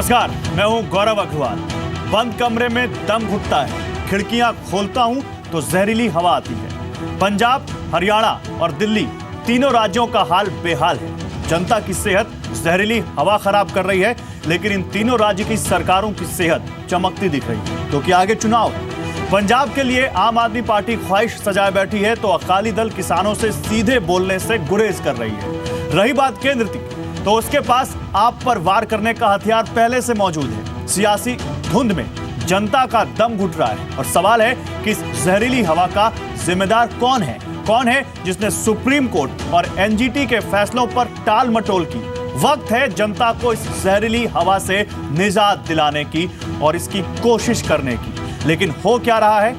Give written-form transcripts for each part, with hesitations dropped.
नमस्कार, मैं हूं गौरव अग्रवाल। बंद कमरे में दम घुटता है, खिड़कियां खोलता हूं तो जहरीली हवा आती है। पंजाब, हरियाणा और दिल्ली तीनों राज्यों का हाल बेहाल है। जनता की सेहत जहरीली हवा खराब कर रही है, लेकिन इन तीनों राज्य की सरकारों की सेहत चमकती दिख रही है, क्योंकि आगे चुनाव है। पंजाब के लिए आम आदमी पार्टी ख्वाहिश सजाए बैठी है, तो अकाली दल किसानों से सीधे बोलने से गुरेज कर रही है। रही बात केंद्र की, तो उसके पास आप पर वार करने का हथियार पहले से मौजूद है। सियासी धुंध में जनता का दम घुट रहा है और सवाल है कि इस जहरीली हवा का जिम्मेदार कौन है? कौन है जिसने सुप्रीम कोर्ट और एनजीटी के फैसलों पर टाल मटोल की? वक्त है जनता को इस जहरीली हवा से निजात दिलाने की और इसकी कोशिश करने की। लेकिन हो क्या रहा है?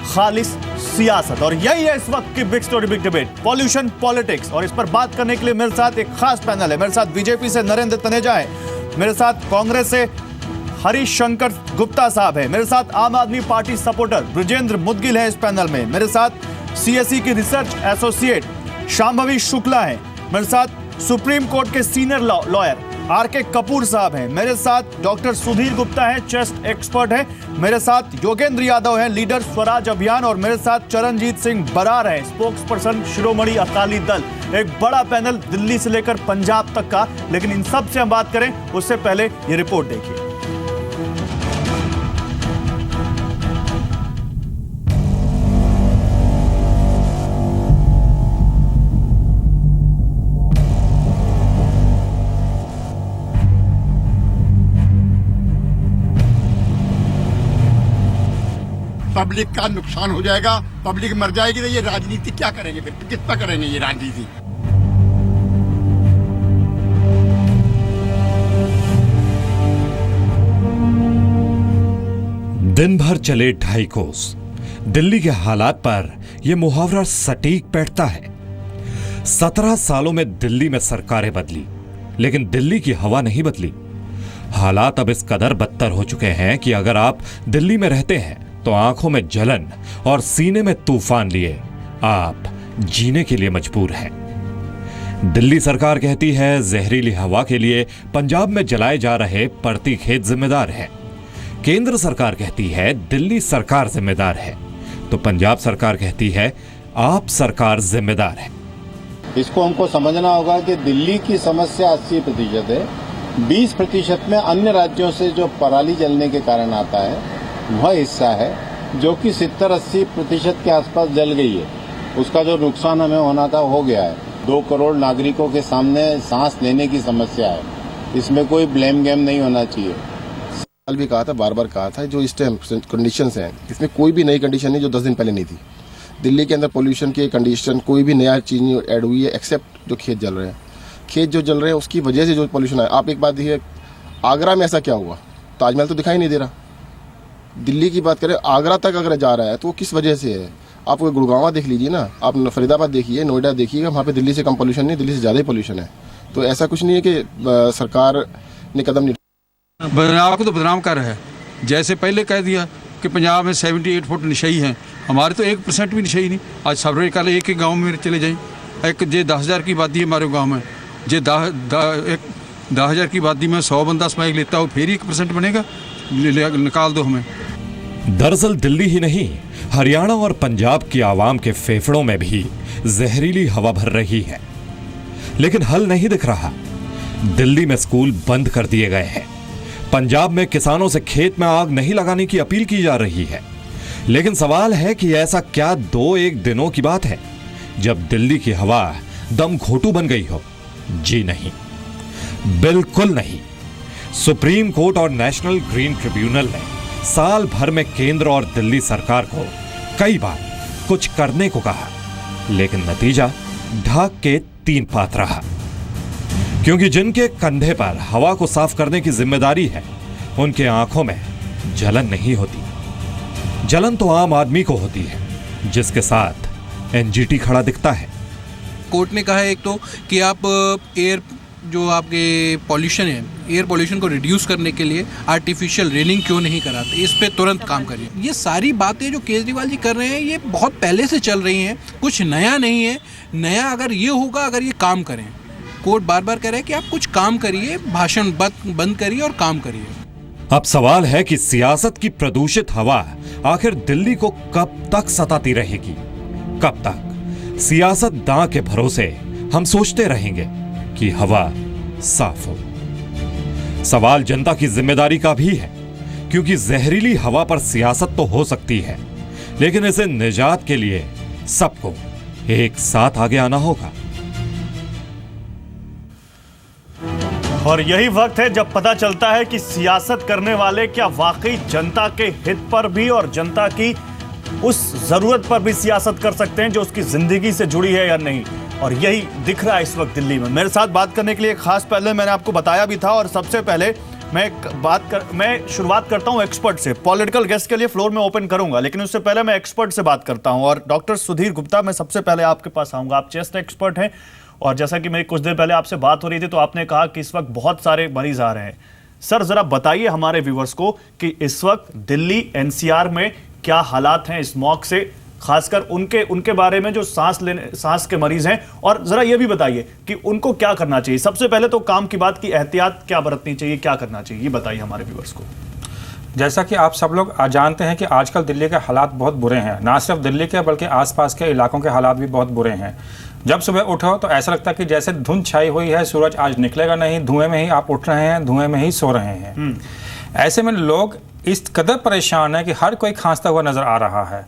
खालिस सियासत। और यही है इस वक्त की big story, big debate, pollution politics. और इस पर बात करने के लिए मेरे साथ एक खास पैनल है। मेरे साथ बीजेपी से नरेंद्र तनेजा है, मेरे साथ कांग्रेस से हरीश शंकर गुप्ता साहब है, मेरे साथ आम आदमी पार्टी सपोर्टर ब्रजेंद्र मुदगिल है इस पैनल में, मेरे साथ सीएसई की रिसर्च एसोसिएट शांभवी शुक्ला है, मेरे साथ सुप्रीम कोर्ट के सीनियर लॉयर आरके कपूर साहब हैं, मेरे साथ डॉक्टर सुधीर गुप्ता है, चेस्ट एक्सपर्ट है, मेरे साथ योगेंद्र यादव हैं, लीडर स्वराज अभियान, और मेरे साथ चरणजीत सिंह बरार है, स्पोक्स पर्सन शिरोमणि अकाली दल। एक बड़ा पैनल दिल्ली से लेकर पंजाब तक का। लेकिन इन सब से हम बात करें उससे पहले ये रिपोर्ट देखिए। पब्लिक का नुकसान हो जाएगा, पब्लिक मर जाएगी, तो ये राजनीति क्या करेंगे? फिर कितना करेंगे ये राजनीति? दिन भर चले ढाई कोस। दिल्ली के हालात पर यह मुहावरा सटीक बैठता है। 17 सालों में दिल्ली में सरकारें बदली, लेकिन दिल्ली की हवा नहीं बदली। हालात अब इस कदर बदतर हो चुके हैं कि अगर आप दिल्ली में रहते हैं तो आंखों में जलन और सीने में तूफान लिए आप जीने के लिए मजबूर हैं। दिल्ली सरकार कहती है जहरीली हवा के लिए पंजाब में जलाए जा रहे परती खेत जिम्मेदार है। केंद्र सरकार कहती है दिल्ली सरकार जिम्मेदार है, तो पंजाब सरकार कहती है आप सरकार जिम्मेदार है। इसको हमको समझना होगा कि दिल्ली की समस्या 80% है, 20% में अन्य राज्यों से जो पराली जलने के कारण आता है वह हिस्सा है, जो कि 70-80% के आसपास जल गई है। उसका जो नुकसान हमें होना था हो गया है। 2 करोड़ नागरिकों के सामने सांस लेने की समस्या है, इसमें कोई ब्लेम गेम नहीं होना चाहिए। कल भी कहा था, बार बार कहा था, जो इस टाइम कंडीशंस हैं इसमें कोई भी नई कंडीशन नहीं जो 10 दिन पहले नहीं थी। दिल्ली के अंदर पोल्यूशन की कंडीशन कोई भी नया चीज नहीं ऐड हुई है, एक्सेप्ट जो खेत जल रहे हैं। खेत जो जल रहे हैं उसकी वजह से जो पोल्यूशन है। आप एक बात देखिए, आगरा में ऐसा क्या हुआ? ताजमहल तो दिखाई नहीं दे रहा। दिल्ली की बात करें, आगरा तक अगर जा रहा है तो किस वजह से है? आप गुड़गांव देख लीजिए ना, आप फरीदाबाद देखिए, नोएडा देखिएगा, वहाँ पे दिल्ली से कम पोल्यूशन नहीं, दिल्ली से ज़्यादा ही पोल्यूशन है। तो ऐसा कुछ नहीं है कि सरकार ने कदम नहीं। बदनाम को तो बदनाम कर रहा है। जैसे पहले कह दिया कि पंजाब में 78 फुट नशई हैं, हमारे तो 1% भी नशई नहीं। आज सबरे कल एक गाँव में चले जाएँ, एक जे 10,000 की आबादी है हमारे गाँव में, जे 10,000 की आबादी में 100 बंदा स्मैक लेता हो, फिर 1% बनेगा? निकाल दो हमें। दरअसल दिल्ली ही नहीं, हरियाणा और पंजाब की आवाम के फेफड़ों में भी जहरीली हवा भर रही है, लेकिन हल नहीं दिख रहा। दिल्ली में स्कूल बंद कर दिए गए हैं, पंजाब में किसानों से खेत में आग नहीं लगाने की अपील की जा रही है। लेकिन सवाल है कि ऐसा क्या 2-1 दिनों की बात है जब दिल्ली की हवा दम घोटू बन गई हो? जी नहीं, बिल्कुल नहीं। सुप्रीम कोर्ट और नेशनल ग्रीन ट्रिब्यूनल ने साल भर में केंद्र और दिल्ली सरकार को कई बार कुछ करने को कहा, लेकिन नतीजा ढाक के 3 पात रहा। क्योंकि जिनके कंधे पर हवा को साफ करने की जिम्मेदारी है, उनके आंखों में जलन नहीं होती। जलन तो आम आदमी को होती है, जिसके साथ एनजीटी खड़ा दिखता है। कोर्ट ने कहा है एक तो कि आप एयर जो आपके पॉल्यूशन है, एयर पॉल्यूशन को रिड्यूस करने के लिए आर्टिफिशियल रेनिंग क्यों नहीं कराते, इस पे तुरंत काम करिए। ये सारी बातें जो केजरीवाल जी कर रहे हैं ये बहुत पहले से चल रही हैं, कुछ नया नहीं है। नया अगर ये होगा, अगर ये काम करें कोर्ट बार बार कह रहा है कि आप कुछ काम करिए, भाषण बंद करिए और काम करिए। अब सवाल है कि सियासत की प्रदूषित हवा आखिर दिल्ली को कब तक सताती रहेगी? कब तक सियासतदां के भरोसे हम सोचते रहेंगे कि हवा साफ हो? सवाल जनता की जिम्मेदारी का भी है, क्योंकि जहरीली हवा पर सियासत तो हो सकती है, लेकिन इसे निजात के लिए सबको एक साथ आगे आना होगा। और यही वक्त है जब पता चलता है कि सियासत करने वाले क्या वाकई जनता के हित पर भी और जनता की उस जरूरत पर भी सियासत कर सकते हैं जो उसकी जिंदगी से जुड़ी है या नहीं। और यही दिख रहा है इस वक्त दिल्ली में। मेरे साथ बात करने के लिए खास पहले मैंने आपको बताया भी था, और सबसे पहले मैं शुरुआत करता हूं एक्सपर्ट से। पॉलिटिकल गेस्ट के लिए फ्लोर में ओपन करूंगा, लेकिन उससे पहले मैं एक्सपर्ट से बात करता हूं। और डॉक्टर सुधीर गुप्ता, मैं सबसे पहले आपके पास आऊंगा। आप चेस्ट एक्सपर्ट हैं, और जैसा कि मेरी कुछ देर पहले आपसे बात हो रही थी तो आपने कहा कि इस वक्त बहुत सारे मरीज आ रहे हैं। सर जरा बताइए हमारे व्यूवर्स को कि इस वक्त दिल्ली एनसीआर में क्या हालात हैं स्मॉग से, खासकर उनके बारे में जो सांस के मरीज हैं, और जरा ये भी बताइए कि उनको क्या करना चाहिए। सबसे पहले तो काम की बात की एहतियात क्या बरतनी चाहिए, क्या करना चाहिए, ये बताइए हमारे व्यूवर्स को। जैसा कि आप सब लोग जानते हैं कि आजकल दिल्ली के हालात बहुत बुरे हैं। ना सिर्फ दिल्ली के बल्कि आसपास के इलाकों के हालात भी बहुत बुरे हैं। जब सुबह उठो तो ऐसा लगता है कि जैसे धुंध छाई हुई है, सूरज आज निकलेगा नहीं, धुएं में ही आप उठ रहे हैं, धुएं में ही सो रहे हैं। ऐसे में लोग इस कदर परेशान है कि हर कोई खांसता हुआ नज़र आ रहा है।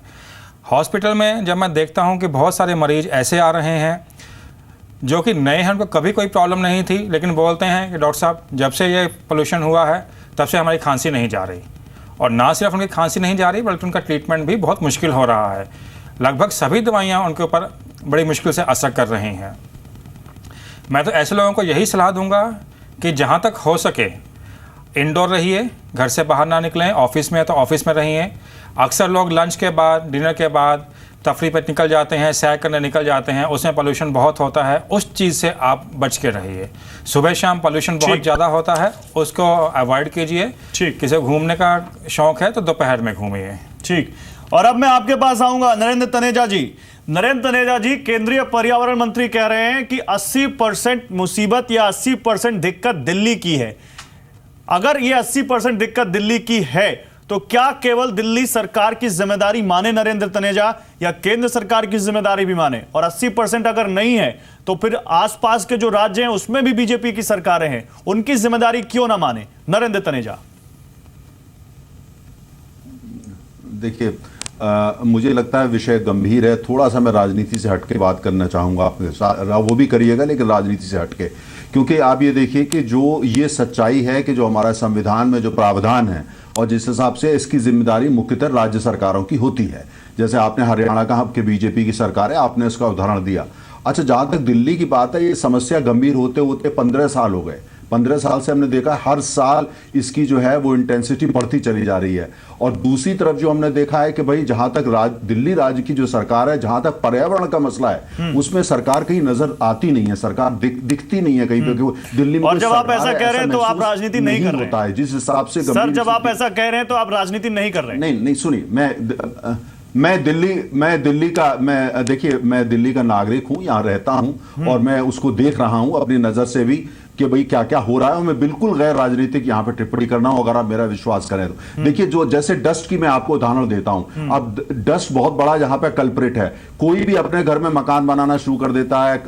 हॉस्पिटल में जब मैं देखता हूं कि बहुत सारे मरीज ऐसे आ रहे हैं जो कि नए हैं, उनको कभी कोई प्रॉब्लम नहीं थी, लेकिन बोलते हैं कि डॉक्टर साहब जब से ये पोल्यूशन हुआ है तब से हमारी खांसी नहीं जा रही। और ना सिर्फ उनकी खांसी नहीं जा रही बल्कि उनका ट्रीटमेंट भी बहुत मुश्किल हो रहा है। लगभग सभी दवाइयाँ उनके ऊपर बड़ी मुश्किल से असर कर रही हैं। मैं तो ऐसे लोगों को यही सलाह दूंगा कि जहाँ तक हो सके इंडोर रहिए, घर से बाहर ना निकलें। ऑफिस में है तो ऑफिस में रहिए। अक्सर लोग लंच के बाद, डिनर के बाद तफरी पर निकल जाते हैं, सैर करने निकल जाते हैं, उसमें पोल्यूशन बहुत होता है। उस चीज़ से आप बच के रहिए। सुबह शाम पोल्यूशन बहुत ज़्यादा होता है, उसको अवॉइड कीजिए। ठीक, किसी घूमने का शौक है तो दोपहर में घूमिए। ठीक, और अब मैं आपके पास आऊंगा नरेंद्र तनेजा जी। नरेंद्र तनेजा जी, केंद्रीय पर्यावरण मंत्री कह रहे हैं कि 80% मुसीबत या 80% दिक्कत दिल्ली की है। अगर ये 80% दिक्कत दिल्ली की है तो क्या केवल दिल्ली सरकार की जिम्मेदारी माने नरेंद्र तनेजा, या केंद्र सरकार की जिम्मेदारी भी माने? और 80% अगर नहीं है तो फिर आसपास के जो राज्य हैं उसमें भी बीजेपी की सरकारें हैं, उनकी जिम्मेदारी क्यों ना माने नरेंद्र तनेजा? देखिए, मुझे लगता है विषय गंभीर है। थोड़ा सा मैं राजनीति से हटके बात करना चाहूँगा आपके साथ, वो भी करिएगा लेकिन राजनीति से हटके, क्योंकि आप ये देखिए कि जो ये सच्चाई है कि जो हमारा संविधान में जो प्रावधान है और जिस हिसाब से इसकी जिम्मेदारी मुख्यतः राज्य सरकारों की होती है, जैसे आपने हरियाणा का कि बीजेपी की सरकार है, आपने इसका उदाहरण दिया। अच्छा, जहाँ तक दिल्ली की बात है, ये समस्या गंभीर होते होते 15 साल हो गए। 15 साल से हमने देखा हर साल इसकी जो है वो इंटेंसिटी बढ़ती चली जा रही है। और दूसरी तरफ जो हमने देखा है कि भाई जहां तक दिल्ली राज्य की जो सरकार है, जहां तक पर्यावरण का मसला है उसमें सरकार कहीं नजर आती नहीं है, सरकार दिखती नहीं है कहीं पे दिल्ली में। और जब आप ऐसा कह रहे हैं तो आप राजनीति नहीं कर रहे होता है जिस हिसाब से। सर, जब आप ऐसा कह रहे हैं तो आप राजनीति नहीं कर रहे? नहीं, सुनिए, देखिए मैं दिल्ली का नागरिक हूं, यहाँ रहता हूं और मैं उसको देख रहा हूं अपनी नजर से भी कि भाई क्या क्या हो रहा है। और मैं बिल्कुल गैर राजनीतिक यहाँ पे टिप्पणी करना हूं, अगर आप मेरा विश्वास करें तो। देखिए, जो जैसे डस्ट की मैं आपको उदाहरण देता हूं। अब डस्ट बहुत बड़ा यहाँ पे कल्प्रिट है। कोई भी अपने घर में मकान बनाना शुरू कर देता है,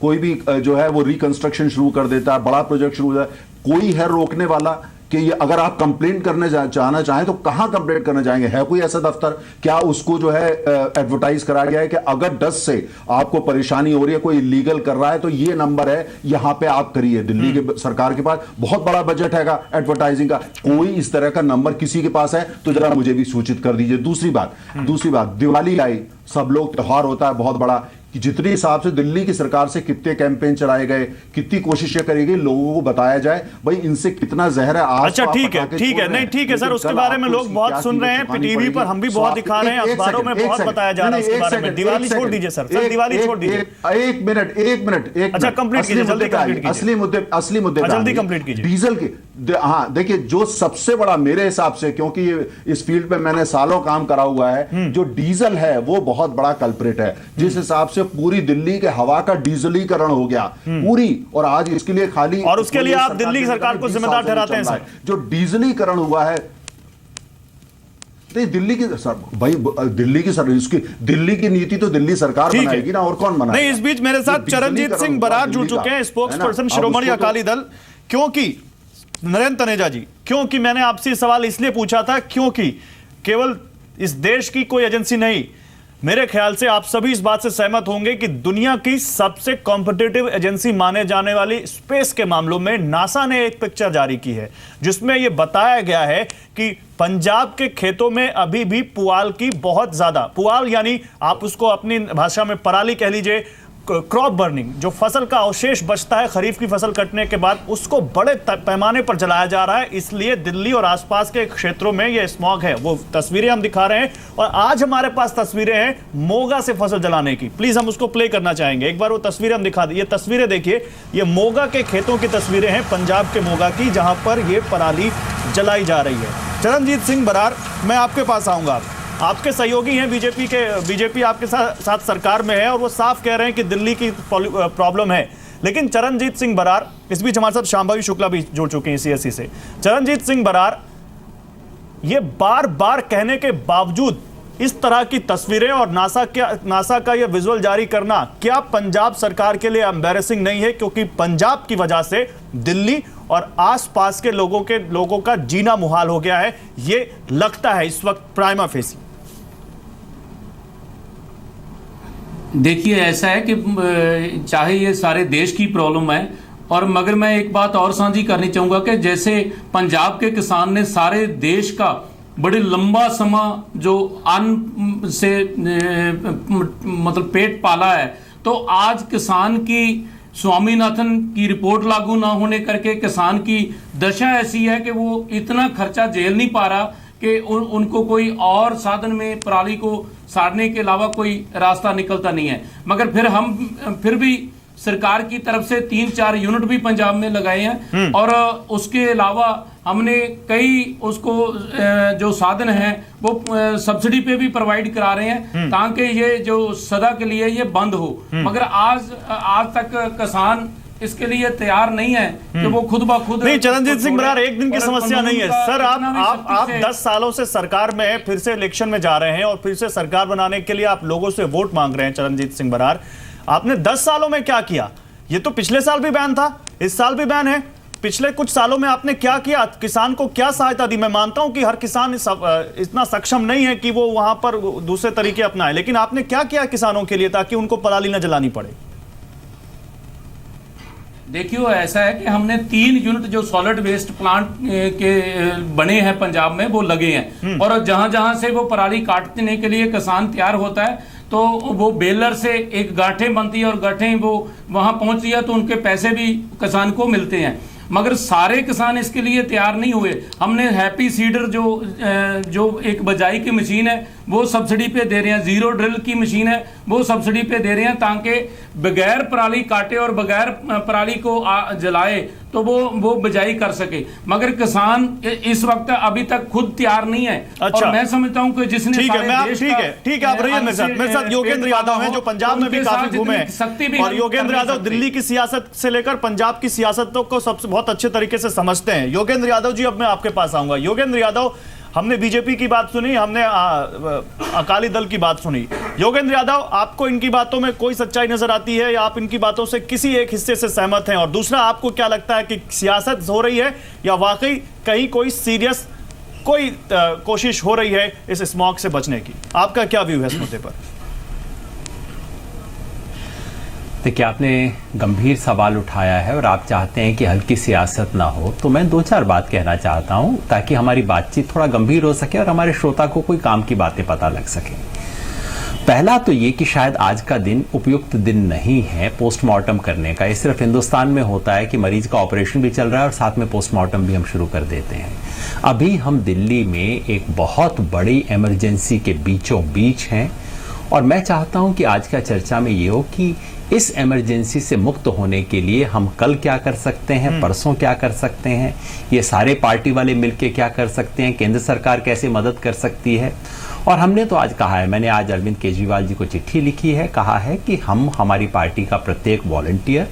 कोई भी जो है वो रिकंस्ट्रक्शन शुरू कर देता है, बड़ा प्रोजेक्ट शुरू हो जाए, कोई है रोकने वाला कि ये अगर आप कंप्लेंट करने चाहना चाहें तो कहां कंप्लेंट करने जाएंगे? है कोई ऐसा दफ्तर? क्या उसको जो है एडवर्टाइज कराया गया है कि अगर डस्ट से आपको परेशानी हो रही है, कोई इलीगल कर रहा है तो ये नंबर है, यहां पे आप करिए। दिल्ली के सरकार के पास बहुत बड़ा बजट हैगा एडवर्टाइजिंग का, कोई इस तरह का नंबर किसी के पास है तो जरा मुझे भी सूचित कर दीजिए। दूसरी बात, दिवाली आई, सब लोग त्योहार होता है बहुत बड़ा, कि जितने हिसाब से दिल्ली की सरकार से कितने कैंपेन चलाए गए, कितनी कोशिशें करी गई, लोगों को बताया जाए भाई इनसे कितना जहर है। अच्छा, ठीक है नहीं, ठीक है सर, उसके बारे में लोग बहुत सुन रहे हैं, टीवी पर हम भी बहुत दिखा रहे हैं, अखबारों में बहुत बताया जा रहा है उसके बारे में। दिवाली छोड़ दीजिए सर, दिवाली छोड़ दीजिए। एक मिनट। अच्छा, कंप्लीट कीजिए, जल्दी कंप्लीट कीजिए। असली मुद्दे जल्दी कंप्लीट कीजिए। हाँ देखिए, जो सबसे बड़ा मेरे हिसाब से, क्योंकि इस फील्ड पे मैंने सालों काम करा हुआ है, जो डीजल है वो बहुत बड़ा कल्प्रिट है। जिस हिसाब से पूरी दिल्ली के हवा का डीजलीकरण हो गया पूरी, और आज इसके लिए खाली, और उसके लिए आप दिल्ली सरकार को जिम्मेदार ठहराते हैं सर? जो डीजलीकरण हुआ है, दिल्ली की सर, भाई दिल्ली की सर, इसकी दिल्ली की नीति तो दिल्ली सरकार बनाएगी ना, और कौन बनाएगा? नहीं, इस बीच मेरे साथ चरणजीत सिंह बरार जुड़ चुके हैं, स्पोक्स पर्सन शिरोमणि अकाली दल। क्योंकि नरेंद्र तनेजा जी, क्योंकि मैंने आपसे सवाल इसलिए पूछा था क्योंकि केवल इस देश की कोई एजेंसी नहीं, मेरे ख्याल से आप सभी इस बात से सहमत होंगे कि दुनिया की सबसे कॉम्पिटिटिव एजेंसी माने जाने वाली स्पेस के मामलों में नासा ने एक पिक्चर जारी की है जिसमें यह बताया गया है कि पंजाब के खेतों में अभी भी पुआल की बहुत ज्यादा, पुआल यानी आप उसको अपनी भाषा में पराली कह लीजिए, क्रॉप बर्निंग, जो फसल का अवशेष बचता है खरीफ की फसल कटने के बाद, उसको बड़े पैमाने पर जलाया जा रहा है। इसलिए दिल्ली और आसपास के क्षेत्रों में ये स्मॉग है। वो तस्वीरें हम दिखा रहे हैं और आज हमारे पास तस्वीरें हैं मोगा से फसल जलाने की। प्लीज हम उसको प्ले करना चाहेंगे, एक बार वो तस्वीरें हम दिखा दें। ये तस्वीरें देखिए, ये मोगा के खेतों की तस्वीरें हैं, पंजाब के मोगा की, जहां पर ये पराली जलाई जा रही है। चरणजीत सिंह बरार, मैं आपके पास आऊंगा। आपके सहयोगी हैं बीजेपी आपके साथ सरकार में है और वो साफ कह रहे हैं कि दिल्ली की प्रॉब्लम है। लेकिन चरणजीत सिंह बरार, इस बीच हमारे साथ शांभवी शुक्ला भी जुड़ चुके हैं सीएससी से। चरणजीत सिंह बरार, ये बार बार कहने के बावजूद इस तरह की तस्वीरें और नासा का यह विजुअल जारी करना क्या पंजाब सरकार के लिए एम्बैरेसिंग नहीं है? क्योंकि पंजाब की वजह से दिल्ली और आसपास के लोगों का जीना मुहाल हो गया है, ये लगता है इस वक्त प्राइमा फेसी। देखिए, ऐसा है कि चाहे ये सारे देश की प्रॉब्लम है, और मगर मैं एक बात और साझी करनी चाहूँगा कि जैसे पंजाब के किसान ने सारे देश का बड़े लंबा समय जो अन्न से मतलब पेट पाला है, तो आज किसान की स्वामीनाथन की रिपोर्ट लागू ना होने करके किसान की दशा ऐसी है कि वो इतना खर्चा झेल नहीं पा रहा कि उनको कोई और साधन में पराली को साड़ने के अलावा कोई रास्ता निकलता नहीं है। मगर फिर भी सरकार की तरफ से 3-4 यूनिट भी पंजाब में लगाए हैं, और उसके अलावा हमने कई उसको जो साधन हैं वो सब्सिडी पे भी प्रोवाइड करा रहे हैं ताकि ये जो सदा के लिए ये बंद हो। मगर आज तक किसान इसके लिए तैयार नहीं है कि वो खुद ब खुद। नहीं, चरणजीत सिंह बरार, एक दिन की समस्या नहीं है सर। आप 10 सालों से सरकार में हैं, फिर से इलेक्शन में जा रहे हैं और फिर से सरकार बनाने के लिए आप लोगों से वोट मांग रहे हैं। चरणजीत सिंह बरार, आपने 10 सालों में क्या किया? ये तो पिछले साल भी बैन था, इस साल भी बैन है। पिछले कुछ सालों में आपने क्या किया? किसान को क्या सहायता दी? मैं मानता हूं कि हर किसान इतना सक्षम नहीं है कि वो वहां पर दूसरे तरीके अपनाए, लेकिन आपने क्या किया किसानों के लिए ताकि उनको पराली न जलानी पड़े? देखिए, ऐसा है कि हमने 3 यूनिट जो सॉलिड वेस्ट प्लांट के बने हैं पंजाब में वो लगे हैं, और जहां जहां से वो पराली काटने के लिए किसान तैयार होता है तो वो बेलर से एक गांठें बनती है और गांठें वो वहां पहुंचती है तो उनके पैसे भी किसान को मिलते हैं। मगर सारे किसान इसके लिए तैयार नहीं हुए। हमने हैप्पी सीडर जो एक बजाई की मशीन है वो सब्सिडी पे दे रहे हैं, जीरो ड्रिल की मशीन है वो सब्सिडी पे दे रहे हैं ताकि बगैर पराली काटे और बगैर पराली को जलाए तो वो बिजाई कर सके। मगर किसान इस वक्त अभी तक खुद तैयार नहीं है। अच्छा। और मैं समझता हूं कि जिसने ठीक है आप रहिए मेरे साथ योगेंद्र यादव हैं जो पंजाब में भी काफी घूमे हैं, और योगेंद्र यादव दिल्ली की सियासत से लेकर पंजाब की सियासतों को सबसे बहुत अच्छे तरीके से समझते हैं। योगेंद्र यादव जी, अब मैं आपके पास आऊंगा। योगेंद्र यादव, हमने बीजेपी की बात सुनी, हमने अकाली दल की बात सुनी। योगेंद्र यादव, आपको इनकी बातों में कोई सच्चाई नजर आती है या आप इनकी बातों से किसी एक हिस्से से सहमत हैं? और दूसरा, आपको क्या लगता है कि सियासत हो रही है या वाकई कहीं कोई सीरियस कोशिश हो रही है इस स्मॉग से बचने की? आपका क्या व्यू है इस मुद्दे पर? देखिए, आपने गंभीर सवाल उठाया है और आप चाहते हैं कि हल्की सियासत ना हो, तो मैं 2-4 बात कहना चाहता हूं ताकि हमारी बातचीत थोड़ा गंभीर हो सके और हमारे श्रोता को कोई काम की बातें पता लग सके। पहला तो ये कि शायद आज का दिन उपयुक्त दिन नहीं है पोस्टमार्टम करने का। ये सिर्फ हिंदुस्तान में होता है कि मरीज का ऑपरेशन भी चल रहा है और साथ में पोस्टमार्टम भी हम शुरू कर देते हैं। अभी हम दिल्ली में एक बहुत बड़ी इमरजेंसी के बीचों बीच हैं और मैं चाहता हूं कि आज का चर्चा में ये हो कि इस इमरजेंसी से मुक्त होने के लिए हम कल क्या कर सकते हैं, परसों क्या कर सकते हैं, ये सारे पार्टी वाले मिलके क्या कर सकते हैं, केंद्र सरकार कैसे मदद कर सकती है। और हमने तो आज कहा है, मैंने आज अरविंद केजरीवाल जी को चिट्ठी लिखी है, कहा है कि हम हमारी पार्टी का प्रत्येक वॉलंटियर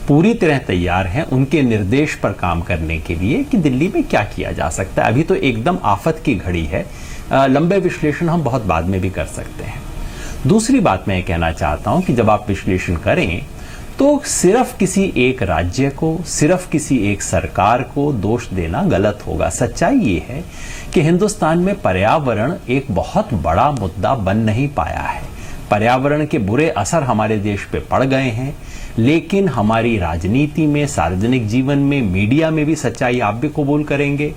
पूरी तरह तैयार हैं उनके निर्देश पर काम करने के लिए कि दिल्ली में क्या किया जा सकता है। अभी तो एकदम आफत की घड़ी है, लंबे विश्लेषण हम बहुत बाद में भी कर सकते हैं। दूसरी बात मैं कहना चाहता हूं कि जब आप विश्लेषण करें तो सिर्फ किसी एक राज्य को, सिर्फ किसी एक सरकार को दोष देना गलत होगा। सच्चाई ये है कि हिंदुस्तान में पर्यावरण एक बहुत बड़ा मुद्दा बन नहीं पाया है। पर्यावरण के बुरे असर हमारे देश पे पड़ गए हैं, लेकिन हमारी राजनीति में, सार्वजनिक जीवन में, मीडिया में भी, सच्चाई आप भी कबूल करेंगे,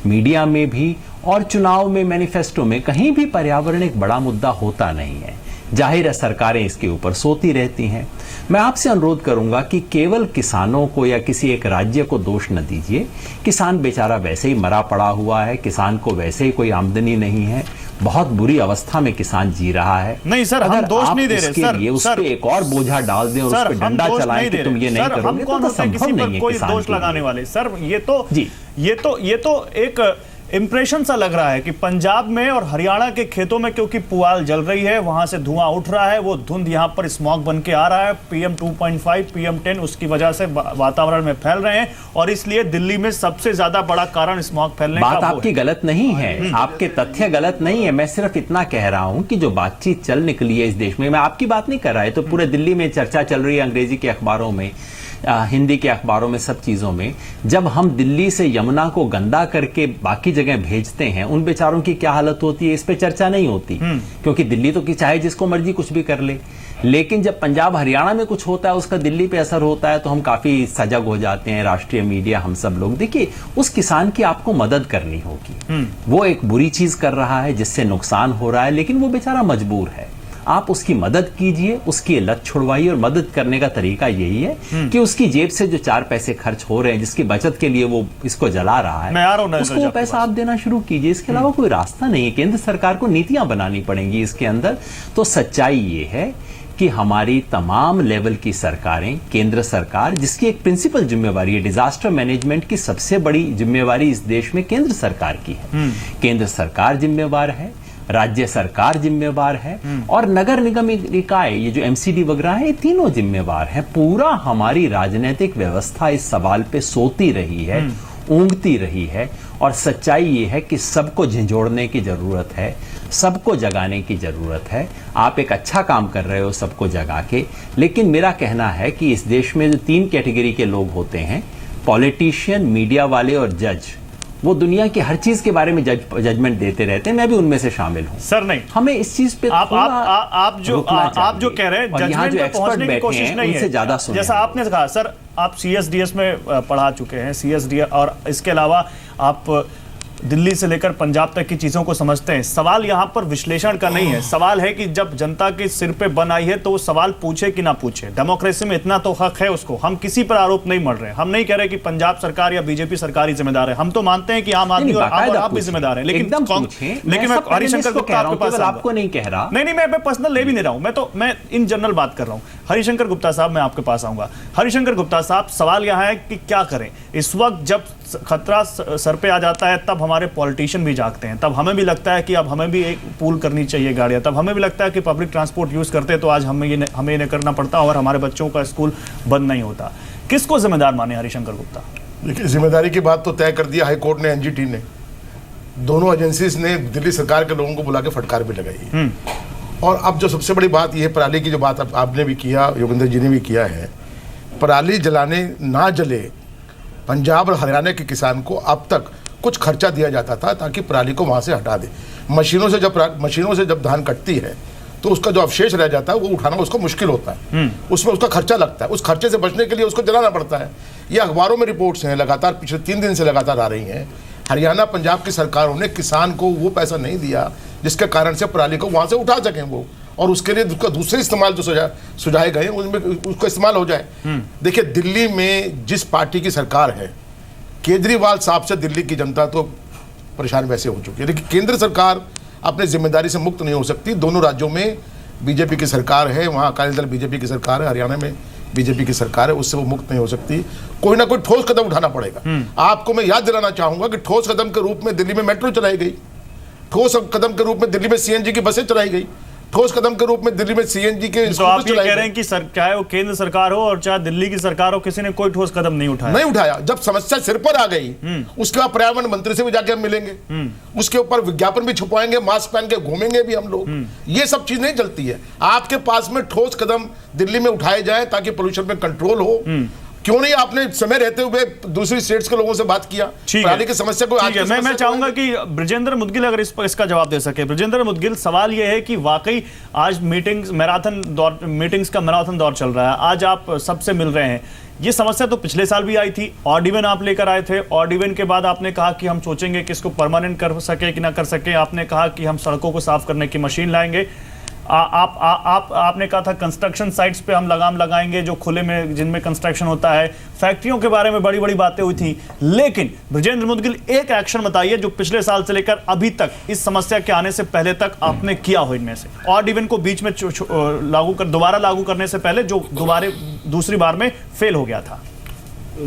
मीडिया में भी और चुनाव में, मैनिफेस्टो में कहीं भी पर्यावरण एक बड़ा मुद्दा होता नहीं है। जाहिर है सरकारें इसके ऊपर सोती रहती हैं। मैं आपसे अनुरोध करूंगा कि केवल किसानों को या किसी एक राज्य को दोष न दीजिए। किसान बेचारा वैसे ही मरा पड़ा हुआ है, किसान को वैसे ही कोई आमदनी नहीं है, बहुत बुरी अवस्था में किसान जी रहा है। नहीं सर, हम दोष नहीं दे रहे सर, उस पे एक और बोझा डाल दें और उस पे डंडा चलाएं कि तुम ये नहीं करोगे, तो संभव नहीं है। कोई दोष लगाने वाले सर, ये तो एक इंप्रेशन सा लग रहा है कि पंजाब में और हरियाणा के खेतों में क्योंकि पुआल जल रही है, वहां से धुआं उठ रहा है, वो धुंध यहां पर स्मॉग बन के आ रहा है, PM 2.5 PM 10 उसकी वजह से वातावरण में फैल रहे हैं और इसलिए दिल्ली में सबसे ज्यादा बड़ा कारण स्मॉग फैलने का। बात आपकी गलत नहीं है, आपके तथ्य गलत नहीं है। मैं सिर्फ इतना कह रहा हूं कि जो बातचीत चल निकली है इस देश में, मैं आपकी बात नहीं कर रहा है, तो पूरे दिल्ली में चर्चा चल रही है, अंग्रेजी के अखबारों में, हिंदी के अखबारों में, सब चीज़ों में। जब हम दिल्ली से यमुना को गंदा करके बाकी जगह भेजते हैं, उन बेचारों की क्या हालत होती है, इस पे चर्चा नहीं होती, क्योंकि दिल्ली तो चाहे जिसको मर्जी कुछ भी कर ले। लेकिन जब पंजाब हरियाणा में कुछ होता है, उसका दिल्ली पे असर होता है, तो हम काफ़ी सजग हो जाते हैं, राष्ट्रीय मीडिया, हम सब लोग। देखिए, उस किसान की आपको मदद करनी होगी। वो एक बुरी चीज़ कर रहा है जिससे नुकसान हो रहा है, लेकिन वो बेचारा मजबूर है। आप उसकी मदद कीजिए, उसकी लत छुड़वाइए। और मदद करने का तरीका यही है कि उसकी जेब से जो 4 पैसे खर्च हो रहे हैं, जिसकी बचत के लिए वो इसको जला रहा है, उसको वो पैसा आप देना शुरू कीजिए। इसके अलावा कोई रास्ता नहीं है। केंद्र सरकार को नीतियां बनानी पड़ेंगी इसके अंदर। तो सच्चाई ये है कि हमारी तमाम लेवल की सरकारें, केंद्र सरकार जिसकी एक प्रिंसिपल जिम्मेवारी है, डिजास्टर मैनेजमेंट की सबसे बड़ी जिम्मेवारी इस देश में केंद्र सरकार की है। केंद्र सरकार जिम्मेवार है, राज्य सरकार जिम्मेवार है और नगर निगम निकाय, ये जो MCD वगैरह है, ये तीनों जिम्मेवार हैं। पूरा हमारी राजनीतिक व्यवस्था इस सवाल पे सोती रही है, ऊँगती रही है। और सच्चाई ये है कि सबको झंझोड़ने की जरूरत है, सबको जगाने की जरूरत है। आप एक अच्छा काम कर रहे हो सबको जगा के, लेकिन मेरा कहना है कि इस देश में जो 3 कैटेगरी के लोग होते हैं, पॉलिटिशियन, मीडिया वाले और जज, वो दुनिया की हर चीज के बारे में जजमेंट देते रहते हैं। मैं भी उनमें से शामिल हूं। सर नहीं, हमें इस चीज पे आप जो कह रहे हैं, जजमेंट पे पहुंचने की कोशिश नहीं है। ज्यादा जैसा आपने कहा सर, आप CSDS में पढ़ा चुके हैं, CSDS, और इसके अलावा आप दिल्ली से लेकर पंजाब तक की चीजों को समझते हैं। सवाल यहाँ पर विश्लेषण का नहीं है, सवाल है कि जब जनता के सिर पे बन आई है तो वो सवाल पूछे कि ना पूछे। डेमोक्रेसी में इतना तो हक है उसको। हम किसी पर आरोप नहीं मढ़ रहे, हम नहीं कह रहे कि पंजाब सरकार या बीजेपी सरकार ही जिम्मेदार है। हम तो मानते हैं कि आम आदमी और आप भी जिम्मेदार है। लेकिन मैं हरिशंकर गुप्ता आपको नहीं कह रहा, नहीं, मैं पर्सनल ले भी नहीं रहा हूं, मैं इन जनरल बात कर रहा हूं। हरिशंकर गुप्ता साहब, मैं आपके पास आऊंगा। हरिशंकर गुप्ता साहब, सवाल यहां है कि क्या करें इस वक्त जब खतरा सर पे आ जाता है, तब हमारे पॉलिटिशियन भी जागते हैं, तब हमें भी लगता है कि अब हमें भी एक पूल करनी चाहिए गाड़ियां, तब हमें भी लगता है कि पब्लिक ट्रांसपोर्ट यूज करते तो आज हमें ये करना पड़ता और हमारे बच्चों का स्कूल बंद नहीं होता। किसको जिम्मेदार माने हरिशंकर गुप्ता? देखिए, जिम्मेदारी की बात तो तय कर दिया हाईकोर्ट ने, NGT ने, दोनों एजेंसीज ने दिल्ली सरकार के लोगों को बुला के फटकार भी लगाई। और अब जो सबसे बड़ी बात यह है, पराली की जो बात आपने भी किया, योगेंद्र जी ने भी किया है, पराली जलाने ना जले, पंजाब और हरियाणा के किसान को अब तक कुछ खर्चा दिया जाता था ताकि पराली को वहाँ से हटा दे। मशीनों से जब धान कटती है तो उसका जो अवशेष रह जाता है वो उठाना उसको मुश्किल होता है, उसमें उसका खर्चा लगता है। उस खर्चे से बचने के लिए उसको जलाना पड़ता है। ये अखबारों में रिपोर्ट्स हैं, लगातार पिछले 3 दिन से लगातार आ रही हैं। हरियाणा पंजाब की सरकारों ने किसान को वो पैसा नहीं दिया जिसके कारण से पराली को वहाँ से उठा सकें वो, और उसके लिए उसका दूसरे इस्तेमाल जो सुझाए गए उनमें उसको इस्तेमाल हो जाए। देखिए, दिल्ली में जिस पार्टी की सरकार है, केजरीवाल साहब से दिल्ली की जनता तो परेशान वैसे हो चुकी है, लेकिन केंद्र सरकार अपनी जिम्मेदारी से मुक्त नहीं हो सकती। दोनों राज्यों में बीजेपी की सरकार है, वहाँ अकाली दल बीजेपी की सरकार है, हरियाणा में बीजेपी की सरकार है, उससे वो मुक्त नहीं हो सकती। कोई ना कोई ठोस कदम उठाना पड़ेगा। आपको मैं याद दिलाना चाहूंगा कि ठोस कदम के रूप में दिल्ली में मेट्रो चलाई गई, ठोस कदम के रूप में दिल्ली में सीएनजी की बसें चलाई गई, ठोस कदम के रूप में दिल्ली में सीएनजी के तो आप ये कह रहे हैं कि चाहे वो केंद्र सरकार हो और चाहे दिल्ली की सरकार हो, किसी ने कोई ठोस कदम नहीं उठाया। जब समस्या सिर पर आ गई उसके बाद पर्यावरण मंत्री से भी जाके हम मिलेंगे, उसके ऊपर विज्ञापन भी छुपाएंगे, मास्क पहन के घूमेंगे भी हम लोग। ये सब चीज नहीं चलती है। आपके पास में ठोस कदम दिल्ली में उठाए जाए ताकि पोल्यूशन में कंट्रोल हो। क्यों नहीं आपने समय रहते हुए दूसरी स्टेट्स के लोगों से बात किया? पराली की समस्या को आज मैं चाहूंगा कि ब्रजेंद्र मुदगिल अगर इसका जवाब दे सके। ब्रजेंद्र मुदगिल, सवाल यह है कि वाकई आज मीटिंग्स का मैराथन दौर चल रहा है, आज आप सबसे मिल रहे हैं। ये समस्या तो पिछले साल भी आई थी, ऑड इवन आप लेकर आए थे। ऑड इवन के बाद आपने कहा कि हम सोचेंगे कि इसको परमानेंट कर सके कि ना कर सके। आपने कहा कि हम सड़कों को साफ करने की मशीन लाएंगे। आपने कहा था कंस्ट्रक्शन साइट्स पे हम लगाम लगाएंगे, जो खुले में जिनमें कंस्ट्रक्शन होता है। फैक्ट्रियों के बारे में बड़ी बड़ी बातें हुई थी। लेकिन ब्रजेंद्र मुदगिल, एक एक्शन बताइए जो पिछले साल से लेकर अभी तक, इस समस्या के आने से पहले तक आपने किया हो इनमें से। ऑड इवन को बीच में दोबारा लागू करने से पहले, जो दूसरी बार में फेल हो गया था।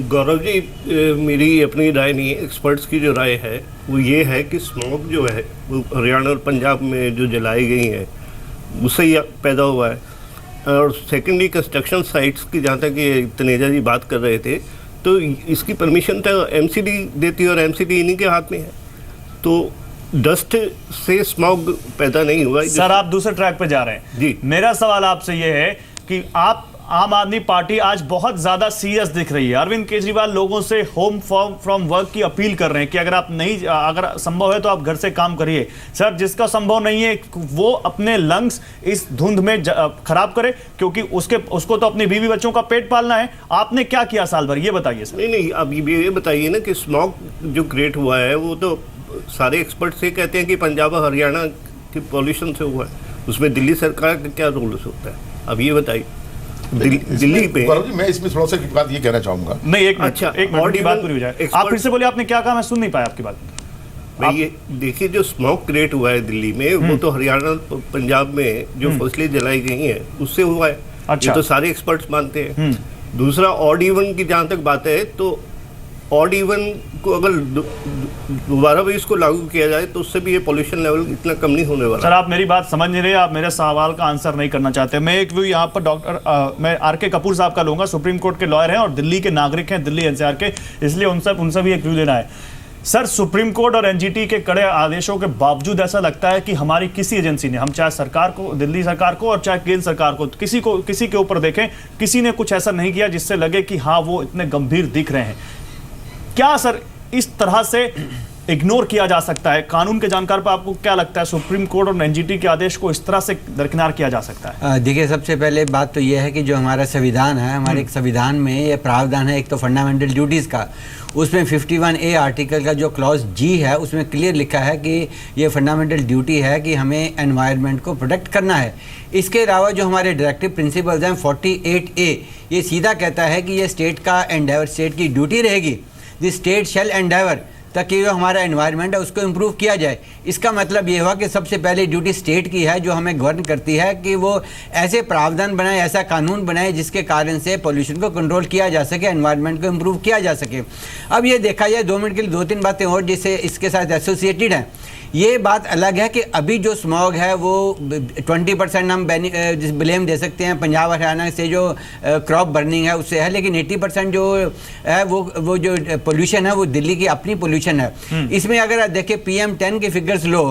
गौरव जी, मेरी अपनी राय नहीं है, एक्सपर्ट्स की जो राय है वो ये है कि स्मोक जो है वो हरियाणा और पंजाब में जो जलाई गई है उससे ही पैदा हुआ है। और सेकेंडली कंस्ट्रक्शन साइट्स की, जहाँ तक ये तनेजा जी बात कर रहे थे, तो इसकी परमिशन तो एमसीडी देती है और एमसीडी इन्हीं के हाथ में है। तो डस्ट से स्मॉग पैदा नहीं हुआ। सर, आप दूसरे ट्रैक पे जा रहे हैं जी। मेरा सवाल आपसे ये है कि आप आम आदमी पार्टी आज बहुत ज्यादा सीरियस दिख रही है। अरविंद केजरीवाल लोगों से होम फ्रॉम वर्क की अपील कर रहे हैं कि अगर संभव है तो आप घर से काम करिए। सर, जिसका संभव नहीं है वो अपने लंग्स इस धुंध में खराब करे, क्योंकि उसको तो अपने बीवी बच्चों का पेट पालना है। आपने क्या किया साल भर, ये बताइए सर। नहीं, अब ये बताइए ना कि स्मॉग जो क्रिएट हुआ है वो तो सारे एक्सपर्ट से कहते हैं कि पंजाब और हरियाणा के पॉल्यूशन से हुआ है, उसमें दिल्ली सरकार का क्या रोल होता है? अब ये बताइए। दिल्ली पे मैं इसमें थोड़ा सा बात ये कहना चाहूंगा। नहीं, एक मिनट की बात पूरी हो जाए। आप फिर से बोलिए, आपने क्या कहा? मैं सुन नहीं पाया आपकी बात। भाई ये देखिए, जो स्मोक क्रिएट हुआ है दिल्ली में वो तो हरियाणा पंजाब में जो फसलें जलाई गई हैं उससे हुआ है। अच्छा। ये तो सारे एक्सपर्ट्स मानते हैं। दूसरा, ऑड इवन की जहाँ तक बात है, तो ऑड इवन को अगर दोबारा भी इसको लागू किया जाए तो उससे भी ये पोल्यूशन लेवल इतना कम नहीं होने वाला। सर, आप मेरी बात समझ नहीं रहे, आप मेरे सवाल का आंसर नहीं करना चाहते। मैं एक व्यू यहाँ पर मैं आर.के. कपूर साहब का लूंगा, सुप्रीम कोर्ट के लॉयर हैं और दिल्ली के नागरिक हैं, दिल्ली एनसीआर के, इसलिए उनसे भी एक व्यू लेना है। सर, सुप्रीम कोर्ट और एनजीटी के कड़े आदेशों के बावजूद ऐसा लगता है कि हमारी किसी एजेंसी ने, हम चाहे सरकार को, दिल्ली सरकार को और चाहे केंद्र सरकार को, किसी के ऊपर देखें, किसी ने कुछ ऐसा नहीं किया जिससे लगे कि हाँ वो इतने गंभीर दिख रहे हैं। क्या सर इस तरह से इग्नोर किया जा सकता है? कानून के जानकार पर आपको क्या लगता है, सुप्रीम कोर्ट और एनजीटी के आदेश को इस तरह से दरकिनार किया जा सकता है? देखिए, सबसे पहले बात तो यह है कि जो हमारा संविधान है, हमारे संविधान में ये प्रावधान है एक तो फंडामेंटल ड्यूटीज़ का, उसमें 51A आर्टिकल का जो क्लॉज जी है उसमें क्लियर लिखा है कि ये फंडामेंटल ड्यूटी है कि हमें एनवायरनमेंट को प्रोटेक्ट करना है। इसके अलावा जो हमारे डायरेक्टिव प्रिंसिपल्स हैं 48A, ये सीधा कहता है कि ये स्टेट का एंडेवर, स्टेट की ड्यूटी रहेगी, द स्टेट शैल एंडेवर, ताकि जो हमारा एनवायरनमेंट है उसको इम्प्रूव किया जाए। इसका मतलब ये हुआ कि सबसे पहले ड्यूटी स्टेट की है, जो हमें गवर्न करती है, कि वो ऐसे प्रावधान बनाए, ऐसा कानून बनाए जिसके कारण से पोल्यूशन को कंट्रोल किया जा सके, एनवायरनमेंट को इम्प्रूव किया जा सके। अब ये देखा जाए 2 मिनट के लिए 2-3 बातें और जिससे इसके साथ एसोसिएटेड हैं। ये बात अलग है कि अभी जो स्मॉग है वो 20% हम ब्लेम दे सकते हैं पंजाब हरियाणा से जो क्रॉप बर्निंग है उससे है, लेकिन 80% जो है वो जो पोल्यूशन है वो दिल्ली की अपनी पोल्यूशन है। इसमें अगर देखें PM10 के फिगर्स लो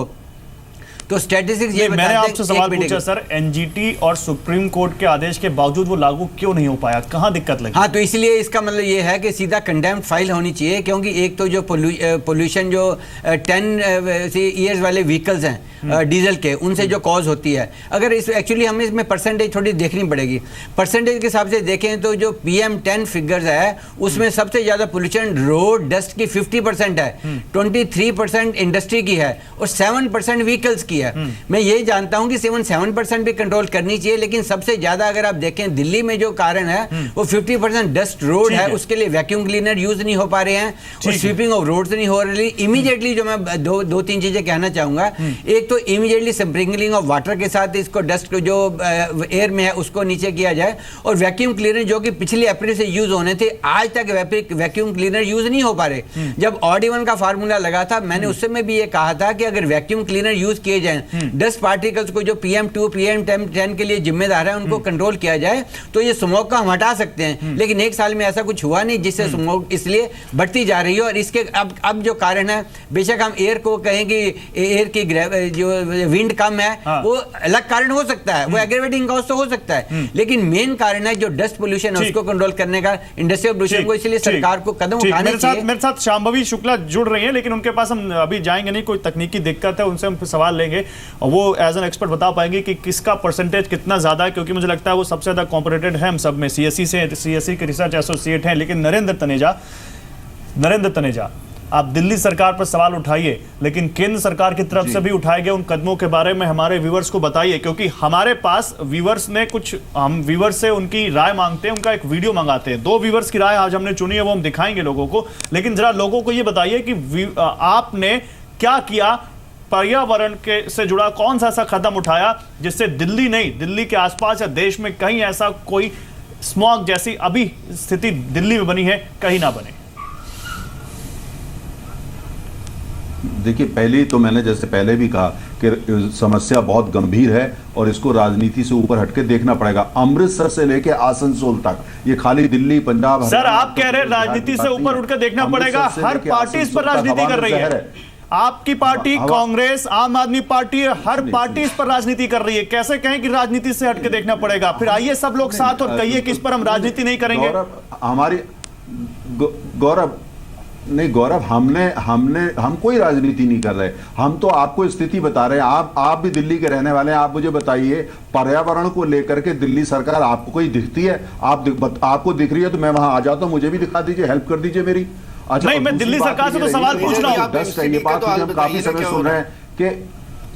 तो स्टैटिस्टिक्स ये मैंने आपसे सवाल पूछा सर, एनजीटी और सुप्रीम कोर्ट के आदेश के बावजूद वो लागू क्यों नहीं हो पाया, कहाँ दिक्कत लगी? हाँ, तो इसलिए इसका मतलब ये है कि सीधा कंडेम्ड फाइल होनी चाहिए, क्योंकि एक तो जो पोल्यूशन जो 10 ईयर्स वाले व्हीकल्स हैं डीजल के, उनसे जो कॉज होती है, अगर इस एक्चुअली हमें इसमें परसेंटेज थोड़ी देखनी पड़ेगी। परसेंटेज के हिसाब से देखें तो जो PM10 फिगर्स है उसमें सबसे ज़्यादा पोल्यूशन रोड डस्ट की 50% है, 23% इंडस्ट्री की है और 7% व्हीकल्स की किया है। मैं यही जानता हूं कि 7% भी कंट्रोल करनी चाहिए, लेकिन सबसे ज्यादा अगर आप देखें दिल्ली में जो कारण है वो 50% डस्ट रोड है, उसके लिए वैक्यूम क्लीनर यूज नहीं हो पा रहे हैं और स्वीपिंग ऑफ रोड्स नहीं हो रही। इमीडिएटली जो मैं दो तीन चीजें कहना चाहूंगा, एक तो इमीडिएटली स्प्रिंकलिंग ऑफ वाटर के साथ इसको डस्ट जो एयर में है उसको नीचे किया जाए, और वैक्यूम क्लीनर जो कि पिछले अप्रैल से यूज होने थे आज तक वैक्यूम क्लीनर यूज नहीं हो पा रहे। जब OD1 का फार्मूला लगा था मैंने उस समय भी ये कहा था कि अगर वैक्यूम क्लीनर यूज किए जाएं, डस्ट पार्टिकल्स को जो PM2 PM10 के लिए जिम्मेदार है उनको कंट्रोल किया जाए तो ये स्मोक का हम हटा सकते हैं। लेकिन एक साल में ऐसा कुछ हुआ नहीं, जिससे स्मोक इसलिए बढ़ती जा रही है। और इसके अब जो कारण है, बेशक हम एयर को कहें कि एयर की जो विंड कम है वो अलग कारण हो सकता है, वो एग्रेवेटिंग कॉज तो हो सकता है, लेकिन मेन कारण है जो डस्ट पोल्यूशन है उसको कंट्रोल करने का, इंडस्ट्रियल पोल्यूशन को, इसलिए सरकार को कदम उठाने चाहिए। मेरे साथ शांभवी शुक्ला जुड़ रही हैं, लेकिन उनके पास हम अभी जाएंगे नहीं, कोई तकनीकी दिक्कत है, उनसे हम सवाल लेंगे और वो एज एन एक्सपर्ट बता पाएंगे कि किसका परसेंटेज कितना ज्यादा है, क्योंकि मुझे लगता है वो सबसे ज्यादा कॉम्पिटेटेड है हम सब में। CSE के रिसर्च एसोसिएट हैं। लेकिन नरेंद्र तनेजा, आप दिल्ली सरकार पर सवाल उठाइए, लेकिन केंद्र सरकार की तरफ से भी उठाए गए उन कदमों के बारे में हमारे व्यूअर्स को बताइए, क्योंकि हमारे पास व्यूअर्स ने कुछ, हम व्यूअर्स से उनकी राय मांगते हैं, उनका एक वीडियो मंगाते हैं। 2 व्यूअर्स की राय आज हमने चुनी है, वो हम दिखाएंगे लोगों को। लेकिन जरा लोगों को ये बताइए कि आपने क्या किया, पर्यावरण के से जुड़ा कौन सा ऐसा कदम उठाया जिससे दिल्ली नहीं, दिल्ली के आसपास या देश में कहीं ऐसा कोई स्मॉग जैसी अभी स्थिति दिल्ली में बनी है कहीं ना बने। देखिए, पहले तो मैंने जैसे पहले भी कहा कि समस्या बहुत गंभीर है और इसको राजनीति से ऊपर हटके देखना पड़ेगा। अमृतसर से लेके आसनसोल तक, ये खाली दिल्ली पंजाब। सर आप कह रहे हैं राजनीति से ऊपर उठकर देखना पड़ेगा, हर पार्टी इस पर राजनीति कर रही है। आपकी पार्टी, कांग्रेस, आम आदमी पार्टी, हर पार्टी इस पर राजनीति कर रही है। कैसे कहें कि राजनीति से हटके देखना पड़ेगा? फिर आइए सब लोग साथ और कहिए कि इस पर हम राजनीति नहीं करेंगे। गौरव, हम कोई राजनीति नहीं कर रहे, हम तो आपको स्थिति बता रहे हैं। आप भी दिल्ली के रहने वाले हैं, आप मुझे बताइए पर्यावरण को लेकर के दिल्ली सरकार आपको कोई दिखती है? आपको दिख रही है तो मैं वहां आ जाता हूं, मुझे भी दिखा दीजिए, हेल्प कर दीजिए मेरी। अच्छा, नहीं, मैं दिल्ली सरकार से तो सवाल पूछ रहा हूँ। ये बात हम काफी समय सुन रहे हैं कि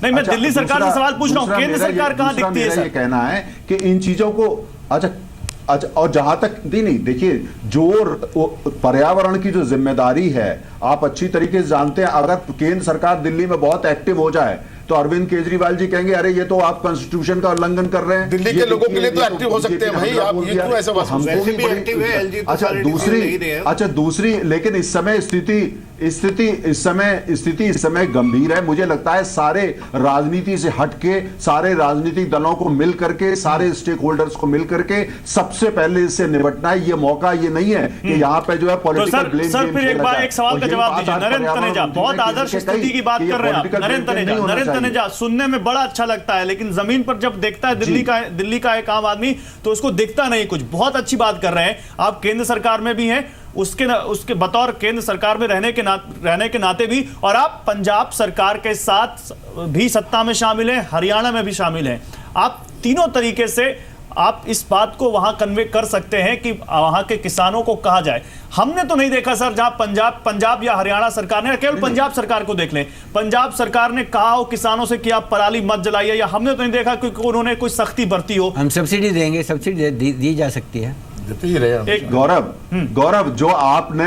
नहीं, मैं दिल्ली सरकार से सवाल पूछ रहा हूँ, केंद्र सरकार कहां दिखती है? ये कहना है कि इन चीजों को अच्छा, और जहां तक नहीं, देखिए, जो पर्यावरण की जो जिम्मेदारी है आप अच्छी तरीके से जानते हैं। अगर केंद्र सरकार दिल्ली में बहुत एक्टिव हो जाए तो अरविंद केजरीवाल जी कहेंगे अरे ये तो आप कॉन्स्टिट्यूशन का उल्लंघन कर रहे हैं। दिल्ली के लोगों के लिए तो एक्टिव हो सकते हैं भाई, आप ये क्यों ऐसा बात हमको भी एक्टिव है। अच्छा, दूसरी लेकिन इस समय स्थिति गंभीर है। मुझे लगता है सारे राजनीति से हटके, सारे राजनीतिक दलों को मिल करके, सारे स्टेक होल्डर्स को मिल करके सबसे पहले इससे निपटना है। ये मौका ये नहीं है कि यहाँ पे जो है पॉलिटिकल ब्लेम। सर फिर एक बार एक सवाल का जवाब दीजिए। नरेंद्र तनेजा, बहुत आदर्श स्थिति की बात कर रहे हैं नरेंद्र तनेजा, सुनने में बड़ा अच्छा लगता है, लेकिन जमीन पर जब देखता है दिल्ली का एक आम आदमी तो उसको दिखता नहीं कुछ। बहुत अच्छी बात कर रहे हैं आप, केंद्र सरकार में भी हैं, उसके बतौर केंद्र सरकार में रहने के नाते भी, और आप पंजाब सरकार के साथ भी सत्ता में शामिल हैं, हरियाणा में भी शामिल हैं। आप तीनों तरीके से आप इस बात को वहां कन्वे कर सकते हैं कि वहां के किसानों को कहा जाए। हमने तो नहीं देखा सर, जहां पंजाब या हरियाणा सरकार ने, केवल पंजाब सरकार को देख लें, पंजाब सरकार ने कहा हो किसानों से कि आप पराली मत जलाइए, या हमने तो नहीं देखा कि उन्होंने कोई सख्ती बरती हो। हम सब्सिडी देंगे, सब्सिडी दी जा सकती है। गौरव, जो आपने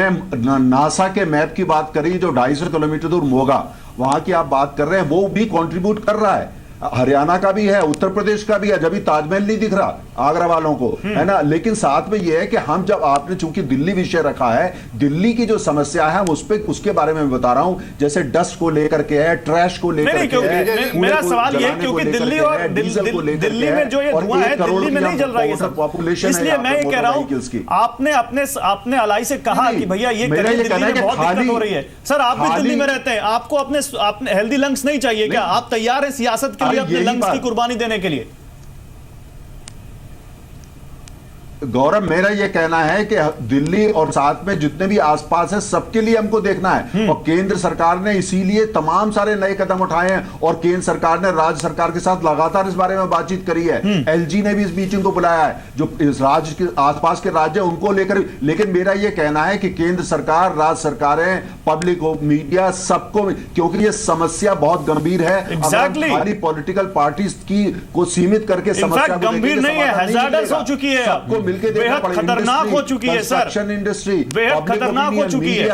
नासा के मैप की बात करी, जो 250 किलोमीटर दूर मोगा, वहां की आप बात कर रहे हैं, वो भी कंट्रीब्यूट कर रहा है। हरियाणा का भी है, उत्तर प्रदेश का भी है, जब ताजमहल नहीं दिख रहा आगरा वालों को, है ना। लेकिन साथ में यह है कि हम जब आपने चूंकि दिल्ली विषय रखा है, दिल्ली की जो समस्या है उसके बारे में बता रहा हूं, जैसे डस्ट को लेकर के है, ट्रैश को लेकर के है। मेरा सवाल ये है क्योंकि दिल्ली और दिल्ली में जो ये धुआं है दिल्ली में नहीं जल रहा है पॉपुलेशन, इसलिए मैं ये कह रहा हूं आपने अलाई से कहा कि भैया ये दिल्ली में बहुत दिक्कत हो रही है। सर आप भी दिल्ली में रहते हैं, आपको अपने हेल्दी लंग्स नहीं चाहिए क्या? आप तैयार हैं सियासत के लिए अपने लंग्स की कुर्बानी देने के लिए? गौरव, मेरा ये कहना है कि दिल्ली और साथ में जितने भी आसपास है सबके लिए हमको देखना है, और केंद्र सरकार ने इसीलिए तमाम सारे नए कदम उठाए हैं, और केंद्र सरकार ने राज्य सरकार के साथ लगातार इस बारे में बातचीत करी है। एलजी ने भी इस मीटिंग को बुलाया है, जो इस राज्य के आसपास के राज्य उनको लेकर। लेकिन मेरा ये कहना है कि केंद्र सरकार, राज्य सरकारें, पब्लिक मीडिया, सबको, क्योंकि ये समस्या बहुत गंभीर है। Exactly. पॉलिटिकल पार्टीज की को सीमित करके समस्या गंभीर नहीं है, हैजार्डस हो चुकी है, सबको मिलकर बेहद खतरनाक हो चुकी है सर, कंस्ट्रक्शन इंडस्ट्री बेहद खतरनाक हो चुकी है।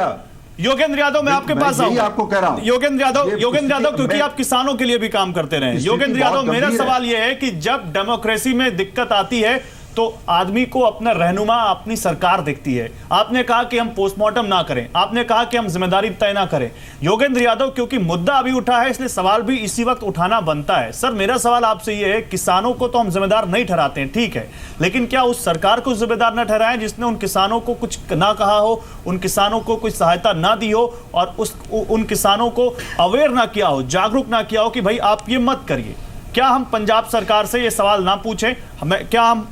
योगेंद्र यादव, मैं आपके पास आऊंगा, आपको कह रहा हूं। योगेंद्र यादव क्योंकि आप किसानों के लिए भी काम करते रहे। योगेंद्र यादव, मेरा सवाल यह है कि जब डेमोक्रेसी में दिक्कत आती है तो आदमी को अपना रहनुमा, अपनी सरकार दिखती है। आपने कहा कि हम पोस्टमार्टम ना करें, आपने कहा कि हम जिम्मेदारी तय ना करें। योगेंद्र यादव, क्योंकि मुद्दा अभी उठा है इसलिए सवाल भी इसी वक्त उठाना बनता है। सर, मेरा सवाल आपसे यह है, किसानों को तो हम जिम्मेदार नहीं ठहराते हैं, ठीक है, लेकिन क्या उस सरकार को जिम्मेदार ना ठहराएं जिसने उन किसानों को कुछ ना कहा हो, उन किसानों को कोई सहायता ना दी हो, और उन किसानों को अवेयर ना किया हो, जागरूक ना किया हो कि भाई आप ये मत करिए? क्या हम पंजाब सरकार से ये सवाल ना पूछें? क्या हम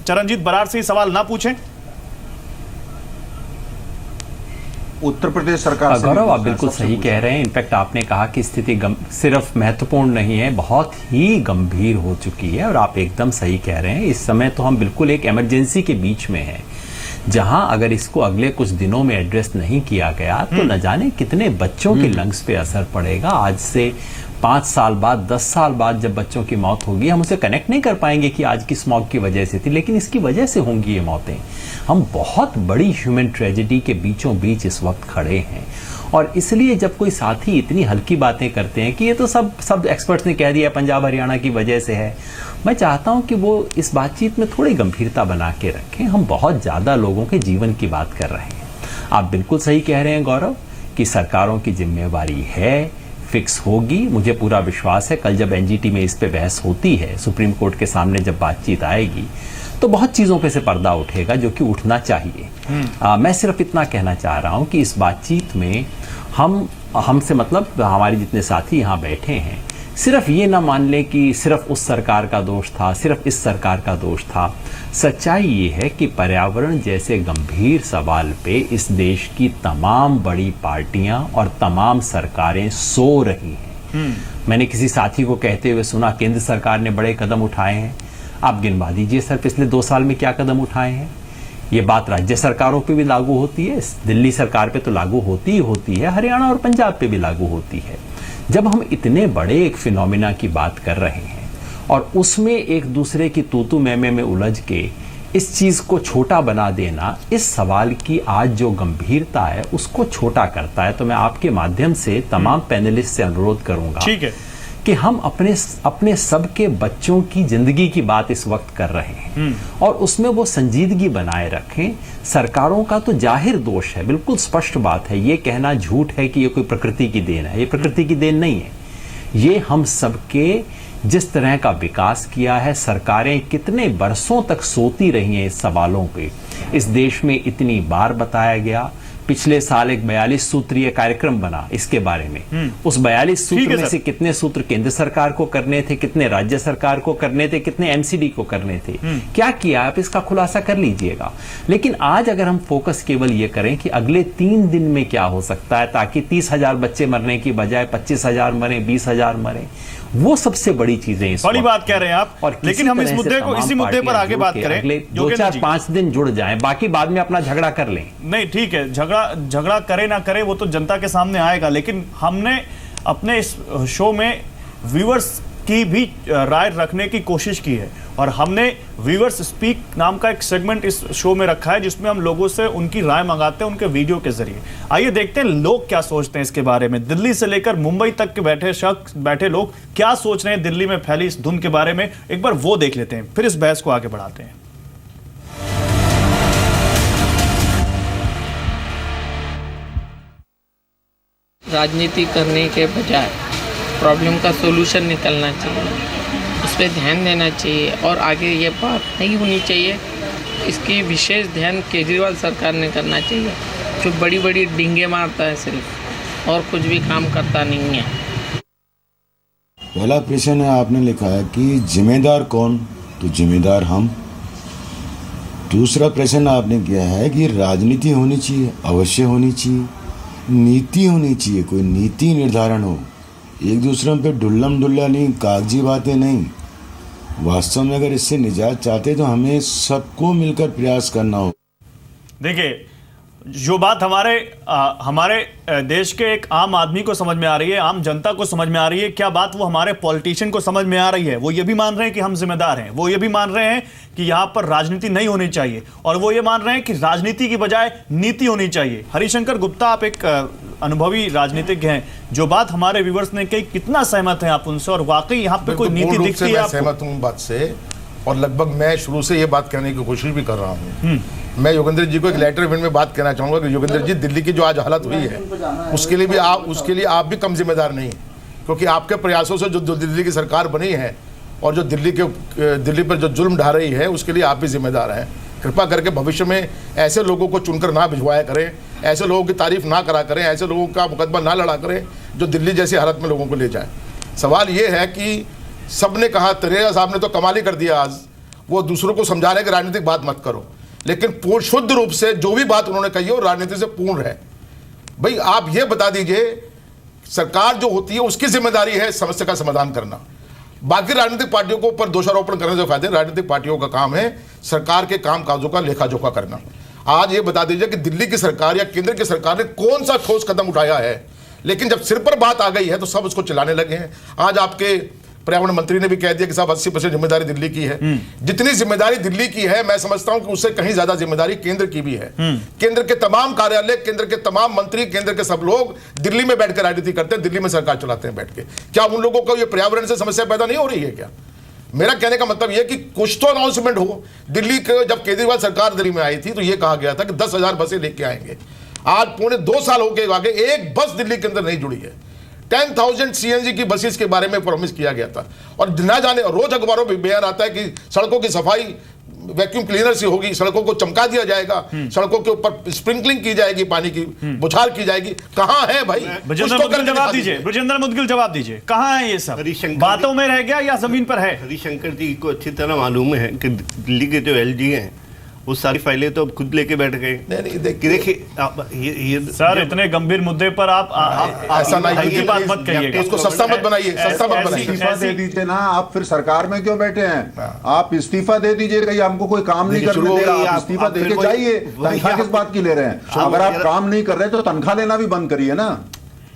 चरणजीत बराड़ से ये सवाल ना पूछें? उत्तर प्रदेश सरकार, गौरव, आप बिल्कुल सही कह रहे हैं। इनफैक्ट आपने कहा कि स्थिति सिर्फ महत्वपूर्ण नहीं है, बहुत ही गंभीर हो चुकी है, और आप एकदम सही कह रहे हैं। इस समय तो हम बिल्कुल एक इमरजेंसी के बीच में हैं, जहां अगर इसको अगले कुछ दिनों में एड्रेस नहीं किया गया तो न जाने कितने बच्चों के लंग्स पे असर पड़ेगा। आज से 5 साल बाद, 10 साल बाद जब बच्चों की मौत होगी, हम उसे कनेक्ट नहीं कर पाएंगे कि आज की स्मॉग की वजह से थी, लेकिन इसकी वजह से होंगी ये मौतें। हम बहुत बड़ी ह्यूमन ट्रेजेडी के बीचों बीच इस वक्त खड़े हैं, और इसलिए जब कोई साथी इतनी हल्की बातें करते हैं कि ये तो सब एक्सपर्ट्स ने कह दिया पंजाब हरियाणा की वजह से है, मैं चाहता हूं कि वो इस बातचीत में थोड़ी गंभीरता बना के रखें। हम बहुत ज़्यादा लोगों के जीवन की बात कर रहे हैं। आप बिल्कुल सही कह रहे हैं गौरव कि सरकारों की जिम्मेवारी है, फिक्स होगी, मुझे पूरा विश्वास है। कल जब एनजीटी में इस पे बहस होती है, सुप्रीम कोर्ट के सामने जब बातचीत आएगी, तो बहुत चीज़ों पे से पर्दा उठेगा जो कि उठना चाहिए। मैं सिर्फ इतना कहना चाह रहा हूँ कि इस बातचीत में हमसे मतलब हमारे जितने साथी यहाँ बैठे हैं, सिर्फ ये ना मान लें कि सिर्फ उस सरकार का दोष था, सिर्फ इस सरकार का दोष था। सच्चाई ये है कि पर्यावरण जैसे गंभीर सवाल पे इस देश की तमाम बड़ी पार्टियां और तमाम सरकारें सो रही हैं। मैंने किसी साथी को कहते हुए सुना, केंद्र सरकार ने बड़े कदम उठाए हैं। आप गिनवा दीजिए सर, पिछले 2 साल में क्या कदम उठाए हैं। ये बात राज्य सरकारों पे भी लागू होती है, दिल्ली सरकार पे तो लागू होती ही होती है, हरियाणा और पंजाब पे भी लागू होती है। जब हम इतने बड़े एक फिनोमिना की बात कर रहे हैं और उसमें एक दूसरे की तूतू मैमे में उलझ के इस चीज़ को छोटा बना देना, इस सवाल की आज जो गंभीरता है उसको छोटा करता है। तो मैं आपके माध्यम से तमाम पैनलिस्ट से अनुरोध करूंगा, ठीक है, कि हम अपने सबके बच्चों की जिंदगी की बात इस वक्त कर रहे हैं और उसमें वो संजीदगी बनाए रखें। सरकारों का तो जाहिर दोष है, बिल्कुल स्पष्ट बात है। ये कहना झूठ है कि ये कोई प्रकृति की देन है, ये प्रकृति की देन नहीं है। ये हम सबके जिस तरह का विकास किया है, सरकारें कितने बरसों तक सोती रही हैं इस सवालों पे। इस देश में इतनी बार बताया गया, पिछले साल एक 42 सूत्रीय कार्यक्रम बना इसके बारे में। उस 42 सूत्र में से कितने सूत्र केंद्र सरकार को करने थे, कितने राज्य सरकार को करने थे, कितने एमसीडी को करने थे, क्या किया, आप इसका खुलासा कर लीजिएगा। लेकिन आज अगर हम फोकस केवल ये करें कि अगले 3 दिन में क्या हो सकता है ताकि 30,000 बच्चे मरने की बजाय 25,000 मरे, 20,000 मरे, वो सबसे बड़ी चीजें। बड़ी बात कह रहे हैं आप, और लेकिन हम इस मुद्दे को इसी मुद्दे पर आगे बात करें। अगले 2-4-5 दिन जुड़ जाएं, बाकी बाद में अपना झगड़ा कर लें। नहीं, ठीक है, झगड़ा करे ना करे वो तो जनता के सामने आएगा। लेकिन हमने अपने इस शो में व्यूअर्स की भी राय रखने की कोशिश की है और हमने व्यूअर्स स्पीक नाम का एक सेगमेंट इस शो में रखा है जिसमें हम लोगों से उनकी राय मंगाते हैं उनके वीडियो के जरिए। आइए देखते हैं लोग क्या सोचते हैं इसके बारे में। दिल्ली से लेकर मुंबई तक के बैठे लोग क्या सोच रहे हैं दिल्ली में फैली इस धुंध के बारे में, एक बार वो देख लेते हैं, फिर इस बहस को आगे बढ़ाते हैं। राजनीति करने के बजाय प्रॉब्लम का सोल्यूशन निकलना चाहिए, उस पर ध्यान देना चाहिए और आगे ये बात नहीं होनी चाहिए। इसकी विशेष ध्यान केजरीवाल सरकार ने करना चाहिए, जो बड़ी बड़ी डींगे मारता है सिर्फ और कुछ भी काम करता नहीं है। पहला प्रश्न है, आपने लिखा है कि जिम्मेदार कौन, तो जिम्मेदार हम। दूसरा प्रश्न आपने किया है कि राजनीति होनी चाहिए, अवश्य होनी चाहिए, नीति होनी चाहिए, कोई नीति निर्धारण हो, एक दूसरे पे डुल्लम डुल्ला नहीं, कागजी बातें नहीं। वास्तव में अगर इससे निजात चाहते तो हमें सबको मिलकर प्रयास करना हो। देखिए, जो बात हमारे देश के एक आम आदमी को समझ में आ रही है, आम जनता को समझ में आ रही है, क्या बात वो हमारे पॉलिटिशियन को समझ में आ रही है? वो ये भी मान रहे हैं कि हम जिम्मेदार हैं, वो ये भी मान रहे हैं कि यहाँ पर राजनीति नहीं होनी चाहिए, और वो ये मान रहे हैं कि राजनीति की बजाय नीति होनी चाहिए। हरिशंकर गुप्ता, आप एक अनुभवी राजनीतिज्ञ हैं, जो बात हमारे व्यूअर्स ने कही, कितना सहमत हैं आप उनसे? और वाकई यहाँ पे कोई नीति दिखती है? सहमत हूँ बात से, और लगभग मैं शुरू से ये बात कहने की कोशिश भी कर रहा हूँ। मैं योगेंद्र जी को एक लेटर में बात कहना चाहूंगा कि योगेंद्र जी, दिल्ली की जो आज हालत हुई है उसके लिए आप भी कम जिम्मेदार नहीं, क्योंकि आपके प्रयासों से जो दिल्ली की सरकार बनी है और जो दिल्ली पर जो जुल्म ढा रही है उसके लिए आप भी जिम्मेदार हैं। कृपा करके भविष्य में ऐसे लोगों को चुनकर ना भिजवाया करें, ऐसे लोगों की तारीफ ना करा करें, ऐसे लोगों का मुकदमा ना लड़ा करें जो दिल्ली जैसी हालत में लोगों को ले जाए। सवाल ये है कि सबने कहा, तरेजा साहब ने तो कमाल ही कर दिया आज, वो दूसरों को समझा रहे कि राजनीतिक बात मत करो, लेकिन शुद्ध रूप से जो भी बात उन्होंने कही है वो राजनीति से पूर्ण है। भाई आप ये बता दीजिए, सरकार जो होती है उसकी जिम्मेदारी है समस्या का समाधान करना, बाकी राजनीतिक पार्टियों को ऊपर दोषारोपण करने से फायदे। राजनीतिक पार्टियों का काम है सरकार के काम काजों का लेखा जोखा करना। आज ये बता दीजिए कि दिल्ली की सरकार या केंद्र की सरकार ने कौन सा ठोस कदम उठाया है, लेकिन जब सिर पर बात आ गई है तो सब उसको चिल्लाने लगे हैं। आज आपके पर्यावरण मंत्री ने भी कह दिया कि साहब 80% जिम्मेदारी दिल्ली की है। जितनी जिम्मेदारी दिल्ली की है, मैं समझता हूं कि उससे कहीं ज्यादा जिम्मेदारी केंद्र की भी है। केंद्र के तमाम कार्यालय, केंद्र के तमाम मंत्री, केंद्र के सब लोग दिल्ली में बैठकर राजनीति करते हैं, दिल्ली में सरकार चलाते हैं बैठ के। क्या उन लोगों को ये पर्यावरण से समस्या पैदा नहीं हो रही है क्या? मेरा कहने का मतलब यह कि कुछ तो अनाउंसमेंट हो। दिल्ली के जब केजरीवाल सरकार दिल्ली में आई थी तो यह कहा गया था कि 10,000 बसें लेके आएंगे। आज पौने 2 साल हो गए, आगे एक बस दिल्ली के अंदर नहीं जुड़ी है। 10,000 सीएनजी की बसेस के बारे में प्रॉमिस किया गया था, और ना जाने रोज अखबारों में बयान आता है कि सड़कों की सफाई वैक्यूम क्लीनर से होगी, सड़कों को चमका दिया जाएगा, सड़कों के ऊपर स्प्रिंकलिंग की जाएगी, पानी की बुछार की जाएगी। कहाँ है भाई? ब्रजेंद्र मुदगिल जवाब दीजिए, ब्रजेंद्र मुदगिल जवाब दीजिए, कहाँ है ये सब? बातों में रह गया या जमीन पर है? हरिशंकर जी को अच्छी तरह मालूम है कि दिल्ली के जो एलजी हैं वो सारी फाइलें तो अब खुद लेके बैठ गए। देखिए सर, इतने गंभीर मुद्दे पर आप ऐसा नहीं, बात मत कहिएगा, इसको सस्ता मत बनाइए, सस्ता मत बनाइए। इस्तीफा दे दीजिए ना, आप फिर सरकार में क्यों बैठे हैं? आप इस्तीफा दे दीजिए, कहीं हमको कोई काम नहीं करने दे रहा, आप इस्तीफा दे के जाइए। तनख्वाह किस बात की ले रहे हैं? अगर आप काम नहीं कर रहे तो तनख्वाह लेना भी बंद करिए ना।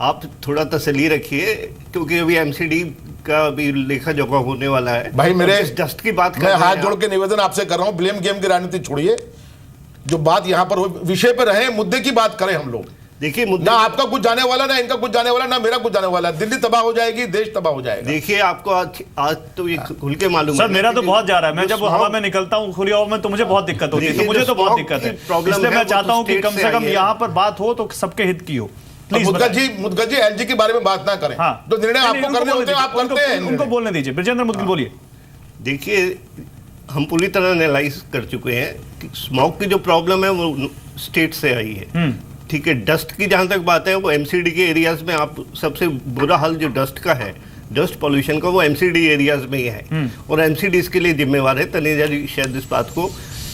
आप थोड़ा तसल्ली रखिए, क्योंकि अभी एमसीडी का भी लेखा जोखा होने वाला है। भाई मेरे जस्ट की बात मैं हाथ जोड़ के निवेदन आपसे कर रहा हूं, ब्लेम गेम की राजनीति छोड़िए, जो बात यहां पर विषय पर रहे, मुद्दे की बात करें हम लोग। देखिए, ना आपका कुछ जाने वाला, ना इनका कुछ जाने वाला, ना मेरा कुछ जाने वाला। दिल्ली तबाह हो जाएगी, देश तबाह हो जाएगा। देखिए, आपको आज तो ये खुल के मालूम है। सर, मेरा तो बहुत जा रहा है। मैं जब हवा में निकलता हूँ खुली हवा में तो मुझे बहुत दिक्कत होती है, तो मुझे तो बहुत दिक्कत है। इसलिए मैं चाहता हूँ कि कम से कम यहाँ पर बात हो तो सबके हित की हो। मुदगल जी एलजी के बारे में बात ना करें। हाँ, जो निर्णय आपको करने होते हैं आप करते हैं, उनको बोलने दीजिए। ब्रजेंद्र मुदगिल बोलिए। देखिए, हम पूरी तरह एनालाइज कर चुके हैं कि स्मॉग की जो प्रॉब्लम है वो स्टेट से आई है। ठीक है, डस्ट की जहां तक बात है वो एमसीडी के एरियाज में, आप सबसे बुरा हाल जो डस्ट का है, डस्ट पॉल्यूशन का, वो एमसीडी एरियाज में ही है, और एमसीडी इसके लिए जिम्मेवार है। तनेजा जी शायद इस बात को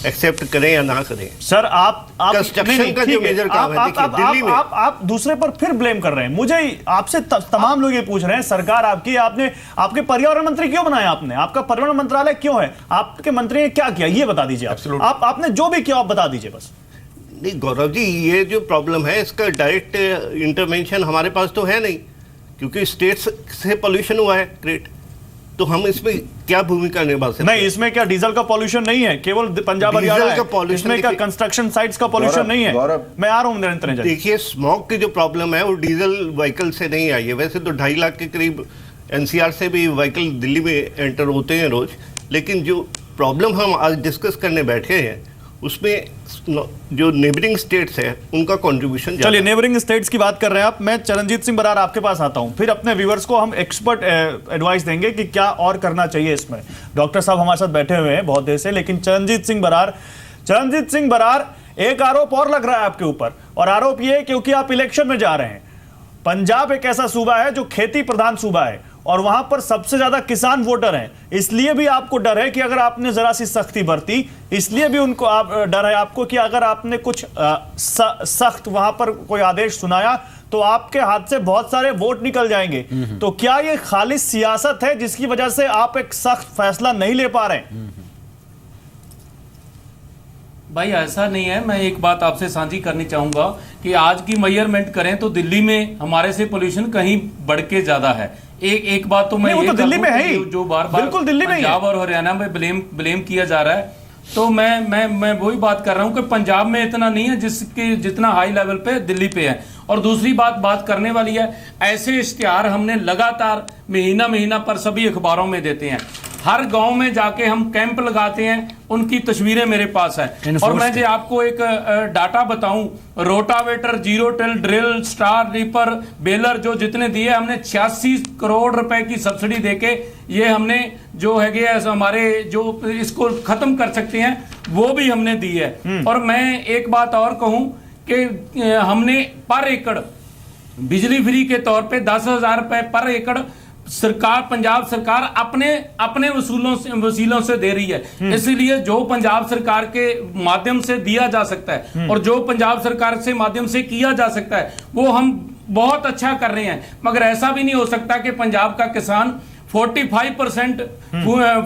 एक्सेप्ट करें या ना करें। सर, आप कंस्ट्रक्शन का जो मेजर काम है, देखिए दिल्ली में आप दूसरे पर फिर ब्लेम कर रहे हैं। मुझे आपसे तमाम लोग ये पूछ रहे हैं, सरकार आपकी, आपके पर्यावरण मंत्री क्यों बनाया आपने? आपका पर्यावरण मंत्रालय क्यों है? आपके मंत्री ने क्या किया ये बता दीजिए। आपने जो भी किया आप बता दीजिए बस। नहीं गौरव जी, ये जो प्रॉब्लम है इसका डायरेक्ट इंटरवेंशन हमारे पास तो है नहीं, क्योंकि स्टेट से पॉल्यूशन हुआ है क्रिएट, तो हम इसमें क्या भूमिका निभा सकते? नहीं, इसमें क्या डीजल का पॉल्यूशन नहीं है, केवल पंजाब हरियाणा है। इसमें क्या कंस्ट्रक्शन साइट्स का पॉल्यूशन नहीं है? मैं आ रहा हूं निरंतर। देखिए, स्मॉग की जो प्रॉब्लम है वो डीजल व्हीकल से नहीं आई है। वैसे तो 2.5 लाख के करीब एनसीआर से भी व्हीकल दिल्ली में एंटर होते हैं रोज, लेकिन जो प्रॉब्लम हम आज डिस्कस करने बैठे हैं उसमें जो नेबरिंग स्टेट्स है उनका कंट्रीब्यूशन। चलिए, नेबरिंग स्टेट्स की बात कर रहे हैं आप। मैं चरणजीत सिंह बरार आपके पास आता हूं, फिर अपने व्यूअर्स को हम एक्सपर्ट एडवाइस देंगे कि क्या और करना चाहिए इसमें। डॉक्टर साहब हमारे साथ बैठे हुए हैं बहुत देर से, लेकिन चरणजीत सिंह बरार, एक आरोप और लग रहा है आपके ऊपर, और आरोप ये क्योंकि आप इलेक्शन में जा रहे हैं। पंजाब एक ऐसा सूबा है जो खेती प्रधान सूबा है, और वहां पर सबसे ज्यादा किसान वोटर हैं, इसलिए भी आपको डर है कि अगर आपने जरा सी सख्ती बरती, इसलिए भी उनको डर है आपको कि अगर आपने कुछ सख्त वहां पर कोई आदेश सुनाया तो आपके हाथ से बहुत सारे वोट निकल जाएंगे। तो क्या ये खालिस सियासत है जिसकी वजह से आप एक सख्त फैसला नहीं ले पा रहे हैं? भाई ऐसा नहीं है। मैं एक बात आपसे साझी करनी चाहूंगा कि आज की मेजरमेंट करें तो दिल्ली में हमारे से पोल्यूशन कहीं बढ़ के ज्यादा है। एक बात तो मैं वो तो दिल्ली में है ही, जो बार-बार बिल्कुल दिल्ली में ही है। पंजाब और हरियाणा में ब्लेम किया जा रहा है, तो मैं वही बात कर रहा हूं कि पंजाब में इतना नहीं है जिसके जितना हाई लेवल पे दिल्ली पे है। और दूसरी बात करने वाली है, ऐसे इश्तिहार हमने लगातार महीना पर सभी अखबारों में देते हैं। हर गांव में जाके हम कैंप लगाते हैं, उनकी तस्वीरें मेरे पास है। और मैं जो आपको एक डाटा बताऊं, rotavator, zero till, drill, star reaper, baler जो जितने दिए हमने 86 करोड़ रुपए की सब्सिडी देके ये हमने जो है हमारे जो इसको खत्म कर सकते हैं वो भी हमने दी है। और मैं एक बात और कहूं कि हमने पर एकड़ बिजली फ्री के तौर पे 10,000 रुपए पर एकड़ सरकार, पंजाब सरकार अपने वसीलों से दे रही है। इसलिए जो पंजाब सरकार के माध्यम से दिया जा सकता है और जो पंजाब सरकार से माध्यम से किया जा सकता है वो हम बहुत अच्छा कर रहे हैं। मगर ऐसा भी नहीं हो सकता कि पंजाब का किसान 45%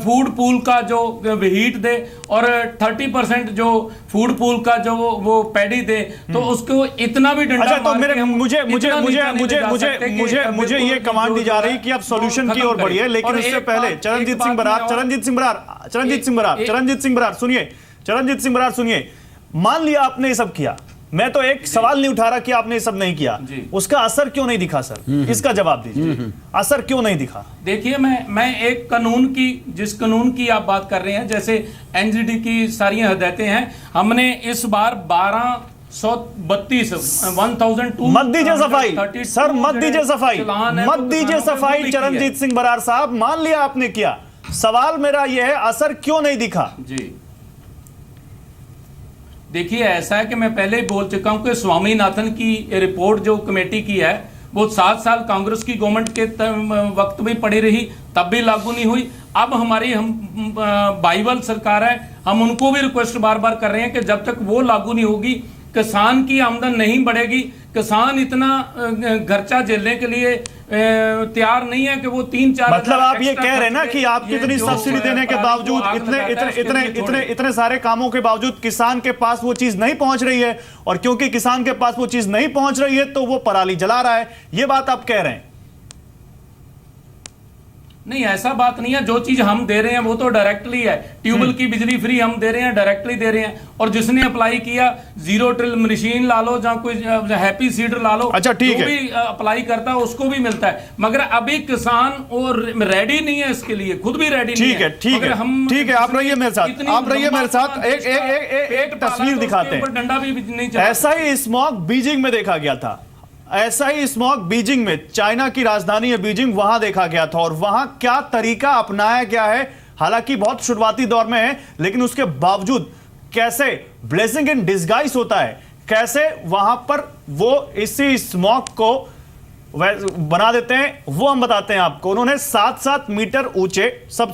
फूड पूल का जो हीट दे और 30% जो फूड पूल का जो वो पैडी दे, तो उसको इतना भी डंडा। अच्छा, तो मेरे मुझे ये कमांड दी जा रही कि आप सॉल्यूशन की ओर बढ़िए, लेकिन उससे पहले चरणजीत सिंह बरार सुनिए। मान लिया आपने ये सब किया, मैं तो एक सवाल नहीं उठा रहा कि आपने ये सब नहीं किया, उसका असर क्यों नहीं दिखा सर? इसका जवाब दीजिए, असर क्यों नहीं दिखा? देखिए, मैं एक कानून की, जिस कानून की आप बात कर रहे हैं, जैसे एनजीटी की सारी हदायतें हैं, हमने इस बार 1232 मत दीजिए सफाई सर, मत दीजिए सफाई चरणजीत सिंह बरार साहब, मान लिया आपने किया, सवाल मेरा यह है असर क्यों नहीं दिखा? जी देखिए, ऐसा है कि मैं पहले ही बोल चुका हूं कि स्वामीनाथन की रिपोर्ट जो कमेटी की है वो 7 साल कांग्रेस की गवर्नमेंट के वक्त भी पड़ी रही, तब भी लागू नहीं हुई। अब हमारी बाइबल सरकार है, हम उनको भी रिक्वेस्ट बार बार कर रहे हैं कि जब तक वो लागू नहीं होगी किसान की आमदन नहीं बढ़ेगी। किसान इतना खर्चा झेलने के लिए तैयार नहीं है कि वो 3-4 मतलब आप ये कह रहे हैं ना कि आप कितनी सब्सिडी देने के बावजूद, इतने सारे कामों के बावजूद किसान के पास वो चीज नहीं पहुंच रही है, और क्योंकि किसान के पास वो चीज नहीं पहुंच रही है तो वो पराली जला रहा है, ये बात आप कह रहे हैं? नहीं, ऐसा बात नहीं है। जो चीज हम दे रहे हैं वो तो डायरेक्टली है। ट्यूबवेल की बिजली फ्री हम दे रहे हैं, डायरेक्टली दे रहे हैं। और जिसने अप्लाई किया, जीरो टिल मशीन ला लो, जहाँ कोई हैप्पी सीडर ला लो, अच्छा ठीक है, भी अप्लाई करता है उसको भी मिलता है। मगर अभी किसान और रेडी नहीं है इसके लिए, खुद भी रेडी नहीं है। ठीक है, आप रहिए मेरे साथ, एक तस्वीर दिखाते हैं। डंडा भी नहीं, ऐसा ही स्मॉग बीजिंग में देखा गया था, ऐसा ही स्मॉग बीजिंग में, चाइना की राजधानी है बीजिंग, वहां देखा गया था। और वहां क्या तरीका अपनाया गया है, हालांकि बहुत शुरुआती दौर में है, लेकिन उसके बावजूद कैसे ब्लेसिंग इन डिस्गाइज होता है, कैसे वहां पर वो इसी स्मॉग को बना देते हैं, वो हम बताते हैं आपको। उन्होंने 7-7 मीटर ऊंचे, सब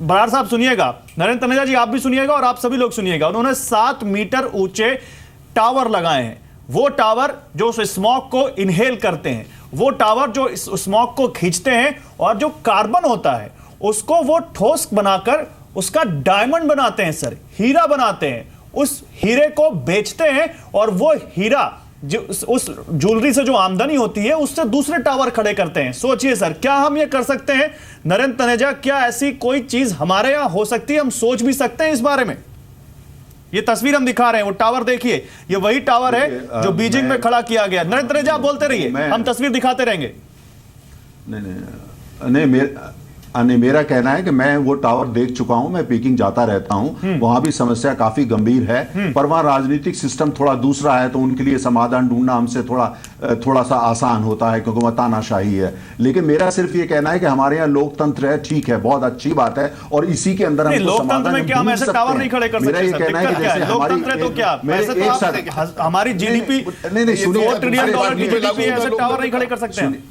बरार साहब सुनिएगा, नरेंद्र तनेजा जी आप भी सुनिएगा और आप सभी लोग सुनिएगा, उन्होंने 7 मीटर ऊंचे टावर लगाए हैं। वो टावर जो स्मॉग को इनहेल करते हैं, वो टावर जो स्मॉग को खींचते हैं, और जो कार्बन होता है उसको वो ठोस बनाकर उसका डायमंड बनाते हैं सर, हीरा बनाते हैं, उस हीरे को बेचते हैं, और वो हीरा जो उस ज्वेलरी से जो आमदनी होती है उससे दूसरे टावर खड़े करते हैं। सोचिए सर, क्या हम ये कर सकते हैं? नरेंद्र तनेजा, क्या ऐसी कोई चीज हमारे यहां हो सकती है? हम सोच भी सकते हैं इस बारे में? ये तस्वीर हम दिखा रहे हैं, वो टावर देखिए, ये वही टावर है जो बीजिंग में खड़ा किया गया। नरेंद्र तनेजा आप बोलते रहिए, हम तस्वीर दिखाते रहेंगे। नहीं, मेरा कहना है कि मैं वो टावर देख चुका हूं, मैं पीकिंग जाता रहता हूं, वहां भी समस्या काफी गंभीर है, पर वहां राजनीतिक सिस्टम थोड़ा दूसरा है, तो उनके लिए समाधान ढूंढना हमसे थोड़ा सा आसान होता है, क्योंकि वह तानाशाही है। लेकिन मेरा सिर्फ ये कहना है कि हमारे यहाँ लोकतंत्र है, ठीक है, बहुत अच्छी बात है, और इसी के अंदर लोकतंत्र में क्या हम ऐसे टावर नहीं खड़े कर सकते? मेरा ये कहना है कि जैसे लोकतंत्र तो क्या, हमारी जीडीपी $4 ट्रिलियन की जीडीपी, ऐसे टावर नहीं खड़े कर सकते हैं?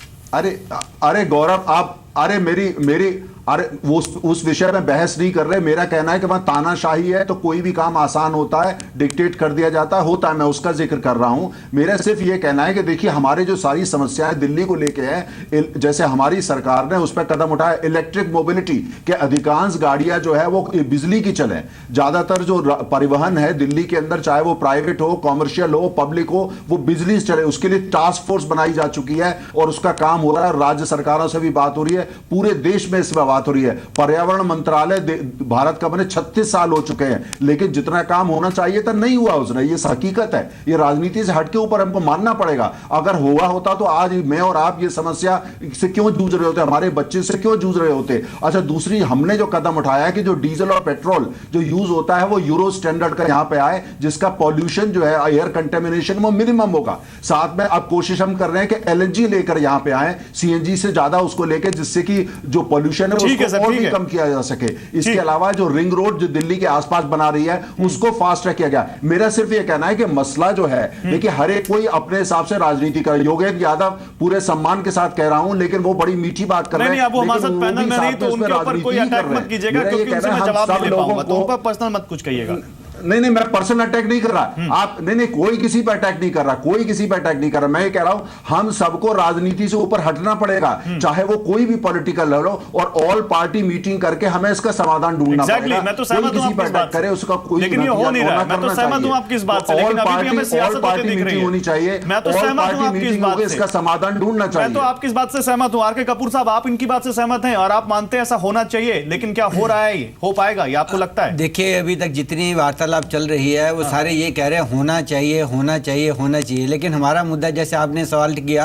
अरे गौरव, आप अरे अरे वो उस विषय में बहस नहीं कर रहे। मेरा कहना है कि वहां तानाशाही है तो कोई भी काम आसान होता है, डिक्टेट कर दिया जाता है, मैं उसका जिक्र कर रहा हूं। मेरा सिर्फ ये कहना है कि देखिए हमारे जो सारी समस्याएं दिल्ली को लेके हैं, जैसे हमारी सरकार ने उस पर कदम उठाया, इलेक्ट्रिक मोबिलिटी के अधिकांश गाड़ियां जो है वो बिजली की चले। ज्यादातर जो परिवहन है दिल्ली के अंदर, चाहे वो प्राइवेट हो, कॉमर्शियल हो, पब्लिक हो, वो बिजली से चले। उसके लिए टास्क फोर्स बनाई जा चुकी है और उसका काम हो रहा है। राज्य सरकारों से भी बात हो रही है, पूरे देश में इस बात हो रही है। पर्यावरण मंत्रालय भारत का बने 36 साल हो चुके हैं, लेकिन जितना काम होना चाहिए था नहीं हुआ उसने। ये हकीकत है, ये राजनीति से हटके ऊपर हमको मानना पड़ेगा। अगर हुआ होता तो आज मैं और आप ये समस्या से क्यों जूझ रहे होते, हमारे बच्चे से क्यों जूझ रहे होते। अच्छा, दूसरी हमने जो कदम उठाया है कि जो डीजल और पेट्रोल जो यूज होता है वो यूरो स्टैंडर्ड का यहां पे आए, जिसका पॉल्यूशन जो है, एयर कंटेमिनेशन वो मिनिमम होगा। साथ में अब कोशिश हम कर रहे हैं कि एलएनजी लेकर यहां पे आए, सीएनजी से ज्यादा उसको लेके, जिससे कि जो पॉल्यूशन है उसको और भी कम किया जा सके। इसके अलावा जो रिंग रोड जो दिल्ली के आसपास बना रही है उसको फास्ट ट्रैक किया गया। मेरा सिर्फ ये कहना है कि मसला जो है, देखिए हर एक कोई अपने हिसाब से राजनीति कर। योगेंद्र यादव पूरे सम्मान के साथ कह रहा हूं, लेकिन वो बड़ी मीठी बात कर रहे हैं। आप वो हमारे साथ पैनल में नहीं, तो उनके ऊपर कोई अटैक मत कीजिएगा, क्योंकि उनसे मैं जवाब नहीं ले पाऊंगा, तो उन पर पर्सनल मत कुछ कहिएगा। नहीं, मैं पर्सनल अटैक नहीं कर रहा। आप नहीं, कोई किसी पर अटैक नहीं कर रहा, कोई किसी पर अटैक नहीं कर रहा। मैं ये कह रहा हूं हम सबको राजनीति से ऊपर हटना पड़ेगा, चाहे वो कोई भी पॉलिटिकल हो, और ऑल पार्टी मीटिंग करके हमें इसका समाधान ढूंढना पड़ेगा। मैं तो सहमत हूं आपकी इस बात करे उसका कोई, लेकिन ये हो नहीं रहा है। मैं तो सहमत हूं आपकी इस बात से, लेकिन अभी भी हमें सियासत होती दिख रही है। होनी चाहिए। मैं तो सहमत हूं आपकी इस बात से, इसका समाधान ढूंढना चाहिए। मैं तो आपकी इस बात से सहमत हूं। आर.के. कपूर साहब, आप इनकी बात से सहमत हैं और आप मानते हैं ऐसा होना चाहिए, लेकिन क्या हो रहा है, ये हो पाएगा, ये आपको लगता है? देखिए, अभी तक जितनी वार्तालाप चल रही है वो सारे ये कह रहे हैं होना चाहिए, होना चाहिए, होना चाहिए। लेकिन हमारा मुद्दा, जैसे आपने सवाल किया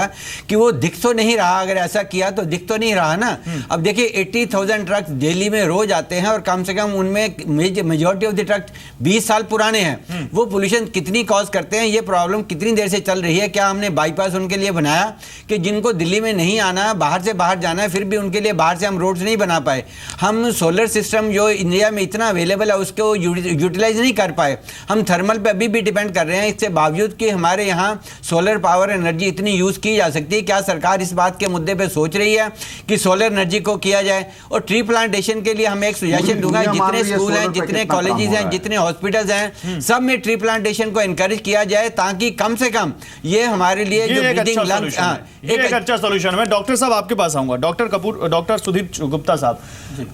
कि वो दिख तो नहीं रहा, अगर ऐसा किया तो दिख तो नहीं रहा ना। अब देखिए 80,000 ट्रक दिल्ली में रोज आते हैं और कम से कम उनमें मेजॉरिटी ऑफ द ट्रक 20 साल पुराने हैं। वो पोल्यूशन कितनी कॉज करते हैं, ये प्रॉब्लम कितनी देर से चल रही है। क्या हमने बाईपास उनके लिए बनाया कि जिनको दिल्ली में नहीं आना, बाहर से बाहर जाना है, फिर भी उनके लिए बाहर से हम रोड्स नहीं बना पाए। हम सोलर सिस्टम जो इंडिया में इतना अवेलेबल है उसको यूटिलाइज नहीं कर पाए। हम थर्मल पे अभी भी डिपेंड कर रहे हैं। इससे बावजूद कि हमारे यहाँ सोलर पावर एनर्जी इतनी यूज की जा सकती है, क्या सरकार इस बात के मुद्दे पे सोच रही है कि सोलर एनर्जी को किया जाए? और ट्री प्लांटेशन के लिए हमें एक सजेशन दूंगा, जितने स्कूल हैं, जितने कॉलेजेस हैं, जितने हॉस्पिटल्स हैं, सब में ट्री प्लांटेशन को एनकरेज किया जाए, ताकि कम से कम ये हमारे लिए जो ब्रीदिंग लंग्स, एक अच्छा सॉल्यूशन है। मैं डॉक्टर साहब आपके पास आऊंगा, डॉक्टर सुधीर गुप्ता साहब।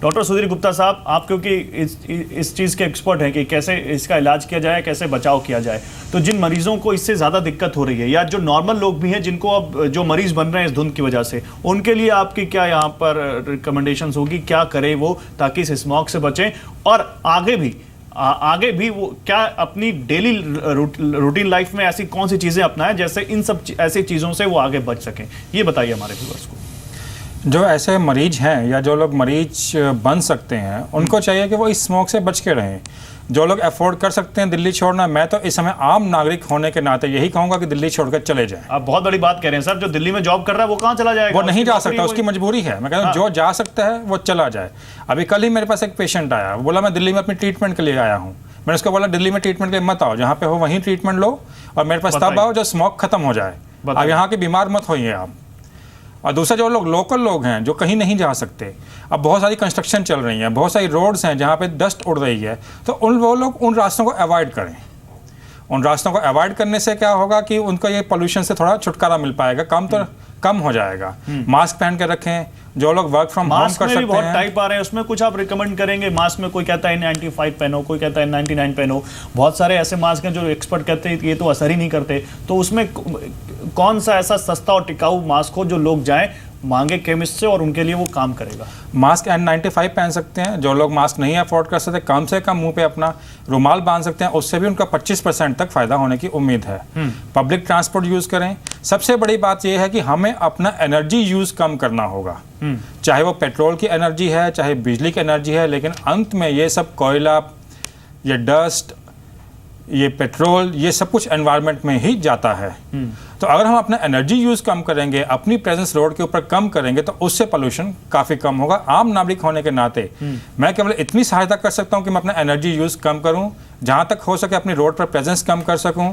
डॉक्टर सुधीर गुप्ता साहब, आप क्योंकि इस चीज के एक्सपर्ट हैं कि कैसे इसका इलाज किया जाए, कैसे बचाव किया जाए, तो जिन मरीजों को इससे ज्यादा दिक्कत हो रही है, या जो नॉर्मल लोग भी हैं जिनको अब जो मरीज बन रहे हैं इस धुंध की वजह से, उनके लिए आपकी क्या यहाँ पर रिकमेंडेशंस होगी, क्या करें वो ताकि इस स्मॉग से बचें, और आगे भी वो क्या अपनी डेली रूटीन लाइफ में ऐसी कौन सी चीजें अपनाएं जैसे इन सब ऐसी चीजों से वो आगे बच सकें? ये बताइए हमारे व्यूअर्स को। जो ऐसे मरीज हैं या जो लोग मरीज बन सकते हैं, उनको चाहिए कि वो इस स्मोक से बच के रहें। जो लोग अफोर्ड कर सकते हैं दिल्ली छोड़ना, मैं तो इस समय आम नागरिक होने के नाते यही कहूंगा कि दिल्ली छोड़कर चले जाएं। आप बहुत बड़ी बात कह रहे हैं सर। जो दिल्ली में जॉब कर रहा है वो कहाँ चला जाएगा? वो नहीं जा सकता, उसकी मजबूरी है। मैं कहता हूँ जो जा सकता है वो चला जाए। अभी कल ही मेरे पास एक पेशेंट आया, बोला मैं दिल्ली में अपनी ट्रीटमेंट के लिए आया हूँ। मैंने उसको बोला दिल्ली में ट्रीटमेंट के लिए मत आओ, जहाँ पे हो वहीं ट्रीटमेंट लो, और मेरे पास तब आओ जब स्मोक खत्म हो जाए। अब यहाँ के बीमार मत होइए आप। और दूसरा, जो लोग लोकल लोग हैं जो कहीं नहीं जा सकते, अब बहुत सारी कंस्ट्रक्शन चल रही हैं, बहुत सारी रोड्स हैं जहाँ पे डस्ट उड़ रही है, तो वो लोग उन रास्तों को अवॉइड करें। उन रास्तों को अवॉइड करने से क्या होगा कि उनको ये पोल्यूशन से थोड़ा छुटकारा मिल पाएगा, कम हो जाएगा। मास्क पहन के रखें, जो लोग वर्क फ्रॉम होम कर सकते हैं। बहुत टाइप आ रहे हैं, उसमें कुछ आप रिकमेंड करेंगे? मास्क में कोई कहता है N95 पहनो, कोई कहता है N99 पहनो। बहुत सारे ऐसे मास्क हैं जो एक्सपर्ट कहते हैं ये तो असर ही नहीं करते। तो उसमें कौन सा ऐसा सस्ता और टिकाऊ मास्क हो जो लोग जाएं मांगे केमिस्ट से और उनके लिए वो काम करेगा? मास्क N95 पहन सकते हैं। जो लोग मास्क नहीं अफोर्ड कर सकते, कम से कम मुंह पे अपना रुमाल बांध सकते हैं, उससे भी उनका 25% तक फायदा होने की उम्मीद है। पब्लिक ट्रांसपोर्ट यूज करें। सबसे बड़ी बात यह है कि हमें अपना एनर्जी यूज कम करना होगा, चाहे वो पेट्रोल की एनर्जी है, चाहे बिजली की एनर्जी है, लेकिन अंत में ये सब कोयला, ये डस्ट, ये पेट्रोल, ये सब कुछ एनवायरनमेंट में ही जाता है। तो अगर हम अपना एनर्जी यूज कम करेंगे, अपनी प्रेजेंस रोड के ऊपर कम करेंगे, तो उससे पोल्यूशन काफी कम होगा। आम नागरिक होने के नाते मैं केवल इतनी सहायता कर सकता हूं कि मैं अपना एनर्जी यूज कम करूं, जहां तक हो सके अपनी रोड पर प्रेजेंस कम कर सकूं,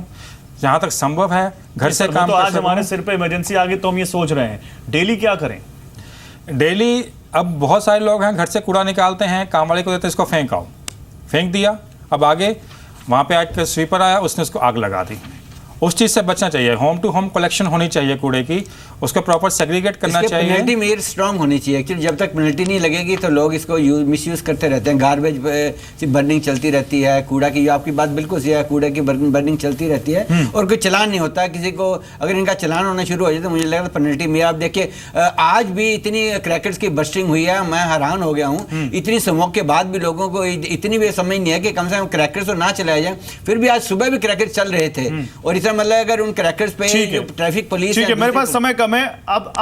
जहां तक संभव है घर से काम तो कर आज हमारे सिर पे इमरजेंसी आ गई तो हम ये सोच रहे हैं डेली क्या करें? डेली अब बहुत सारे लोग हैं घर से कूड़ा निकालते हैं, काम वाले को देते हैं इसको फेंक आओ, फेंक दिया, अब आगे वहाँ पे एक स्वीपर आया उसने उसको आग लगा दी। उस चीज़ से बचना चाहिए। होम टू होम कलेक्शन होनी चाहिए कूड़े की, उसको प्रॉपर सेग्रीगेट करना चाहिए। पेनल्टी मेयर स्ट्रांग होनी चाहिए एक्चुअली। जब तक पेनल्टी नहीं लगेगी तो लोग इसको मिसयूज़ करते रहते हैं। गार्बेज बर्निंग चलती रहती है, कूड़ा की आपकी बात बिल्कुल सही है, कूड़े की बर्निंग चलती रहती है और कोई चलान नहीं होता किसी को। अगर इनका चलान होना शुरू हो जाए तो मुझे लगता है पेनल्टी मेयर। आप देखिए आज भी इतनी क्रैकर्स की बस्टिंग हुई है, मैं हैरान हो गया हूँ। इतनी स्मोक के बाद भी लोगों को इतनी भी समझ नहीं है कि कम से कम क्रैकर्स तो ना चलाया जाए। फिर भी आज सुबह भी क्रैकर्स चल रहे थे और इसका मतलब अगर उन क्रैकर्स पे ट्रैफिक पुलिस। ठीक है, मेरे पास समय कम है। अब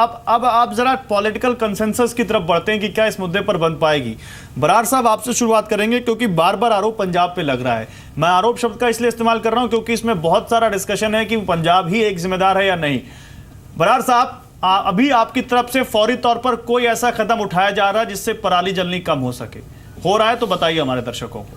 आप जरा पॉलिटिकल कंसेंसस की तरफ बढ़ते हैं कि क्या इस मुद्दे पर बन पाएगी। बरार साहब आपसे शुरुआत करेंगे क्योंकि बार बार आरोप पंजाब पे लग रहा है। मैं आरोप शब्द का इसलिए इस्तेमाल कर रहा हूं क्योंकि इसमें बहुत सारा डिस्कशन है कि पंजाब ही एक जिम्मेदार है या नहीं। बरार साहब, अभी आपकी तरफ से फौरी तौर पर कोई ऐसा कदम उठाया जा रहा है जिससे पराली जलनी कम हो सके? हो रहा है तो बताइए हमारे दर्शकों को।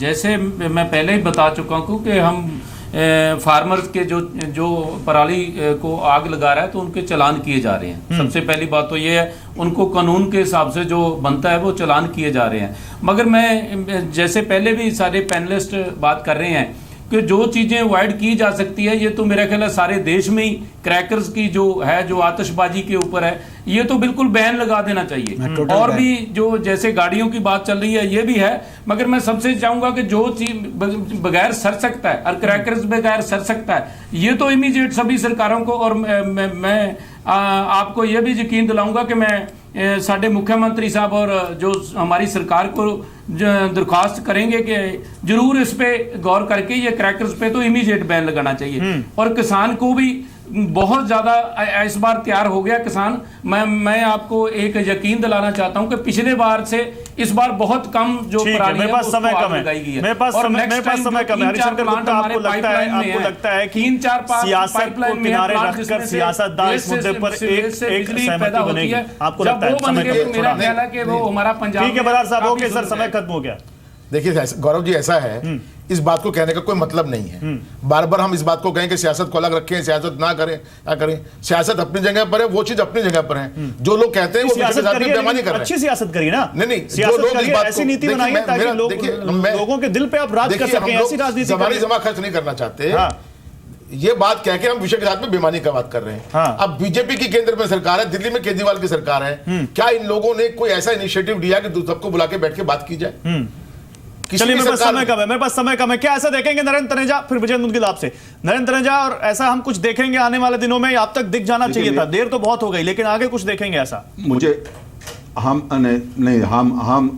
जैसे मैं पहले ही बता चुका हूँ कि हम फार्मर्स के जो पराली को आग लगा रहा है तो उनके चालान किए जा रहे हैं। सबसे पहली बात तो ये है, उनको कानून के हिसाब से जो बनता है वो चालान किए जा रहे हैं। मगर मैं जैसे पहले भी सारे पैनलिस्ट बात कर रहे हैं कि जो चीज़ें अवॉइड की जा सकती है, ये तो मेरा ख्याल है सारे देश में ही क्रैकर्स की जो है, जो आतिशबाजी के ऊपर है, ये तो बिल्कुल बैन लगा देना चाहिए। और भी जो जैसे गाड़ियों की बात चल रही है ये भी है, मगर मैं सबसे चाहूँगा कि जो चीज बगैर सर सकता है और क्रैकर्स बगैर सर सकता है, ये तो इमीडिएट सभी सरकारों को। और मैं आपको ये भी यकीन दिलाऊंगा कि मैं साडे मुख्यमंत्री साहब और जो हमारी सरकार को दरख्वास्त करेंगे कि जरूर इस पे गौर करके ये क्रैकर्स पे तो इमीडिएट बैन लगाना चाहिए। और किसान को भी बहुत ज्यादा इस बार तैयार हो गया किसान। मैं आपको एक यकीन दिलाना चाहता हूं कि पिछले बार से इस बार बहुत कम जो पराली है वो समय कम है। मेरे पास समय कम है। हरिशंकर गुप्ता, आपको लगता है कि सियासत को किनारे रखकर सियासतदान इस मुद्दे पर एक सहमति बनेगी? आपको लगता है? मेरा ख्याल है कि वो हमारा पंजाब। ठीक है बरार साहब, ओके सर, समय खत्म हो गया। देखिए गौरव जी, ऐसा है, इस बात को कहने का कोई मतलब नहीं है। बार बार हम इस बात को कहें कि सियासत को अलग रखें, सियासत ना करें, क्या करें। सियासत अपनी जगह पर है, वो चीज अपनी जगह पर है। जो लोग कहते हैं वो बेईमानी कर रहे हैं। अच्छी सियासत करिए ना। नहीं, जो लोग इस बात ऐसी नीति बनाइए ताकि लोगों के दिल पे आप राज कर सकें। ऐसी राजनीति जमा खर्च नहीं करना चाहते। ये बात कह के हम विषय के साथ में बेईमानी का बात कर रहे हैं। अब बीजेपी की केंद्र में सरकार है, दिल्ली में केजरीवाल की सरकार है। क्या इन लोगों ने कोई ऐसा इनिशिएटिव लिया कि सबको बुला के बैठ के बात की जाए? चलिए, मेरे पास समय कम है। क्या ऐसा देखेंगे नरेंद्र तनेजा, फिर विजय मुदगिल आपसे? नरेंद्र तनेजा, और ऐसा हम कुछ देखेंगे आने वाले दिनों में? अब तक दिख जाना चाहिए था, देर तो बहुत हो गई, लेकिन आगे कुछ देखेंगे ऐसा? मुझे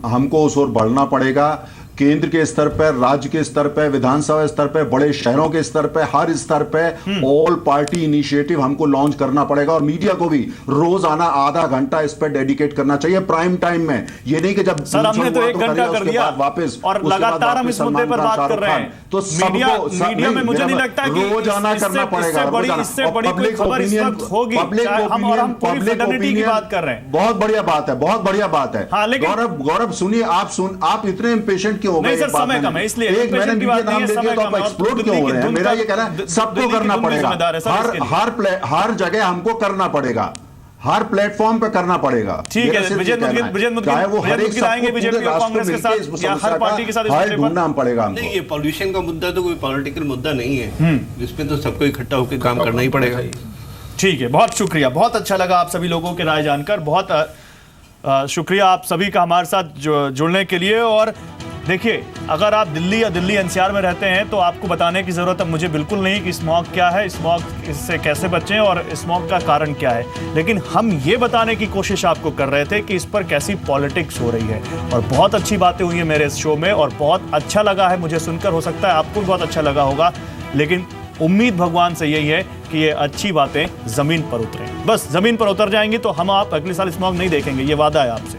हमको उस ओर बढ़ना पड़ेगा। केंद्र के स्तर पर, राज्य के स्तर पर, विधानसभा स्तर पर, बड़े शहरों के स्तर पर, हर स्तर पर ऑल पार्टी इनिशिएटिव हमको लॉन्च करना पड़ेगा। और मीडिया को भी रोजाना आधा घंटा इस पर डेडिकेट करना चाहिए प्राइम टाइम में। ये नहीं कि जब सर हमने तो 1 घंटा कर दिया वापस, और लगातार हम इस मुद्दे पर बात कर रहे हैं। तो मीडिया में मुझे नहीं लगता कि रोजाना करना पड़ेगा। इससे बड़ी कोई खबर इस वक्त होगी। हम पूरी फिडेलिटी की बात कर रहे हैं। बहुत बढ़िया बात है, बहुत बढ़िया बात है। गौरव सुनिए, आप इतने इम्पेशेंट क्यों हो गए? सर समय कम है, इसलिए एक मैंने मीडिया नाम दे दिया तो आप एक्सप्लोर क्यों हो रहे हैं? मेरा ये कहना है सबको करना पड़ेगा, हर जगह हमको करना पड़ेगा, हर प्लेटफॉर्म पे करना पड़ेगा। ठीक है, चाहे वो हर एक आएंगे बीजेपी और कांग्रेस के साथ या हर पार्टी के साथ ढूंढना पड़ेगा हमको। नहीं, ये पॉल्यूशन का मुद्दा तो कोई पॉलिटिकल मुद्दा नहीं है, जिसमें तो सबको इकट्ठा होकर काम करना ही पड़ेगा। ठीक है, बहुत शुक्रिया, बहुत अच्छा लगा आप सभी लोगों के राय जानकर। बहुत शुक्रिया आप सभी का हमारे साथ जुड़ने के लिए। और देखिए, अगर आप दिल्ली या दिल्ली एनसीआर में रहते हैं तो आपको बताने की ज़रूरत अब मुझे बिल्कुल नहीं कि स्मॉग क्या है, स्मॉग इससे कैसे बचें और स्मॉग का कारण क्या है। लेकिन हम ये बताने की कोशिश आपको कर रहे थे कि इस पर कैसी पॉलिटिक्स हो रही है। और बहुत अच्छी बातें हुई हैं मेरे इस शो में और बहुत अच्छा लगा है मुझे सुनकर। हो सकता है आपको भी बहुत अच्छा लगा होगा, लेकिन उम्मीद भगवान से यही है कि ये अच्छी बातें ज़मीन पर उतरें। बस ज़मीन पर उतर जाएंगी तो हम आप अगले साल स्मॉग नहीं देखेंगे, ये वादा है आपसे।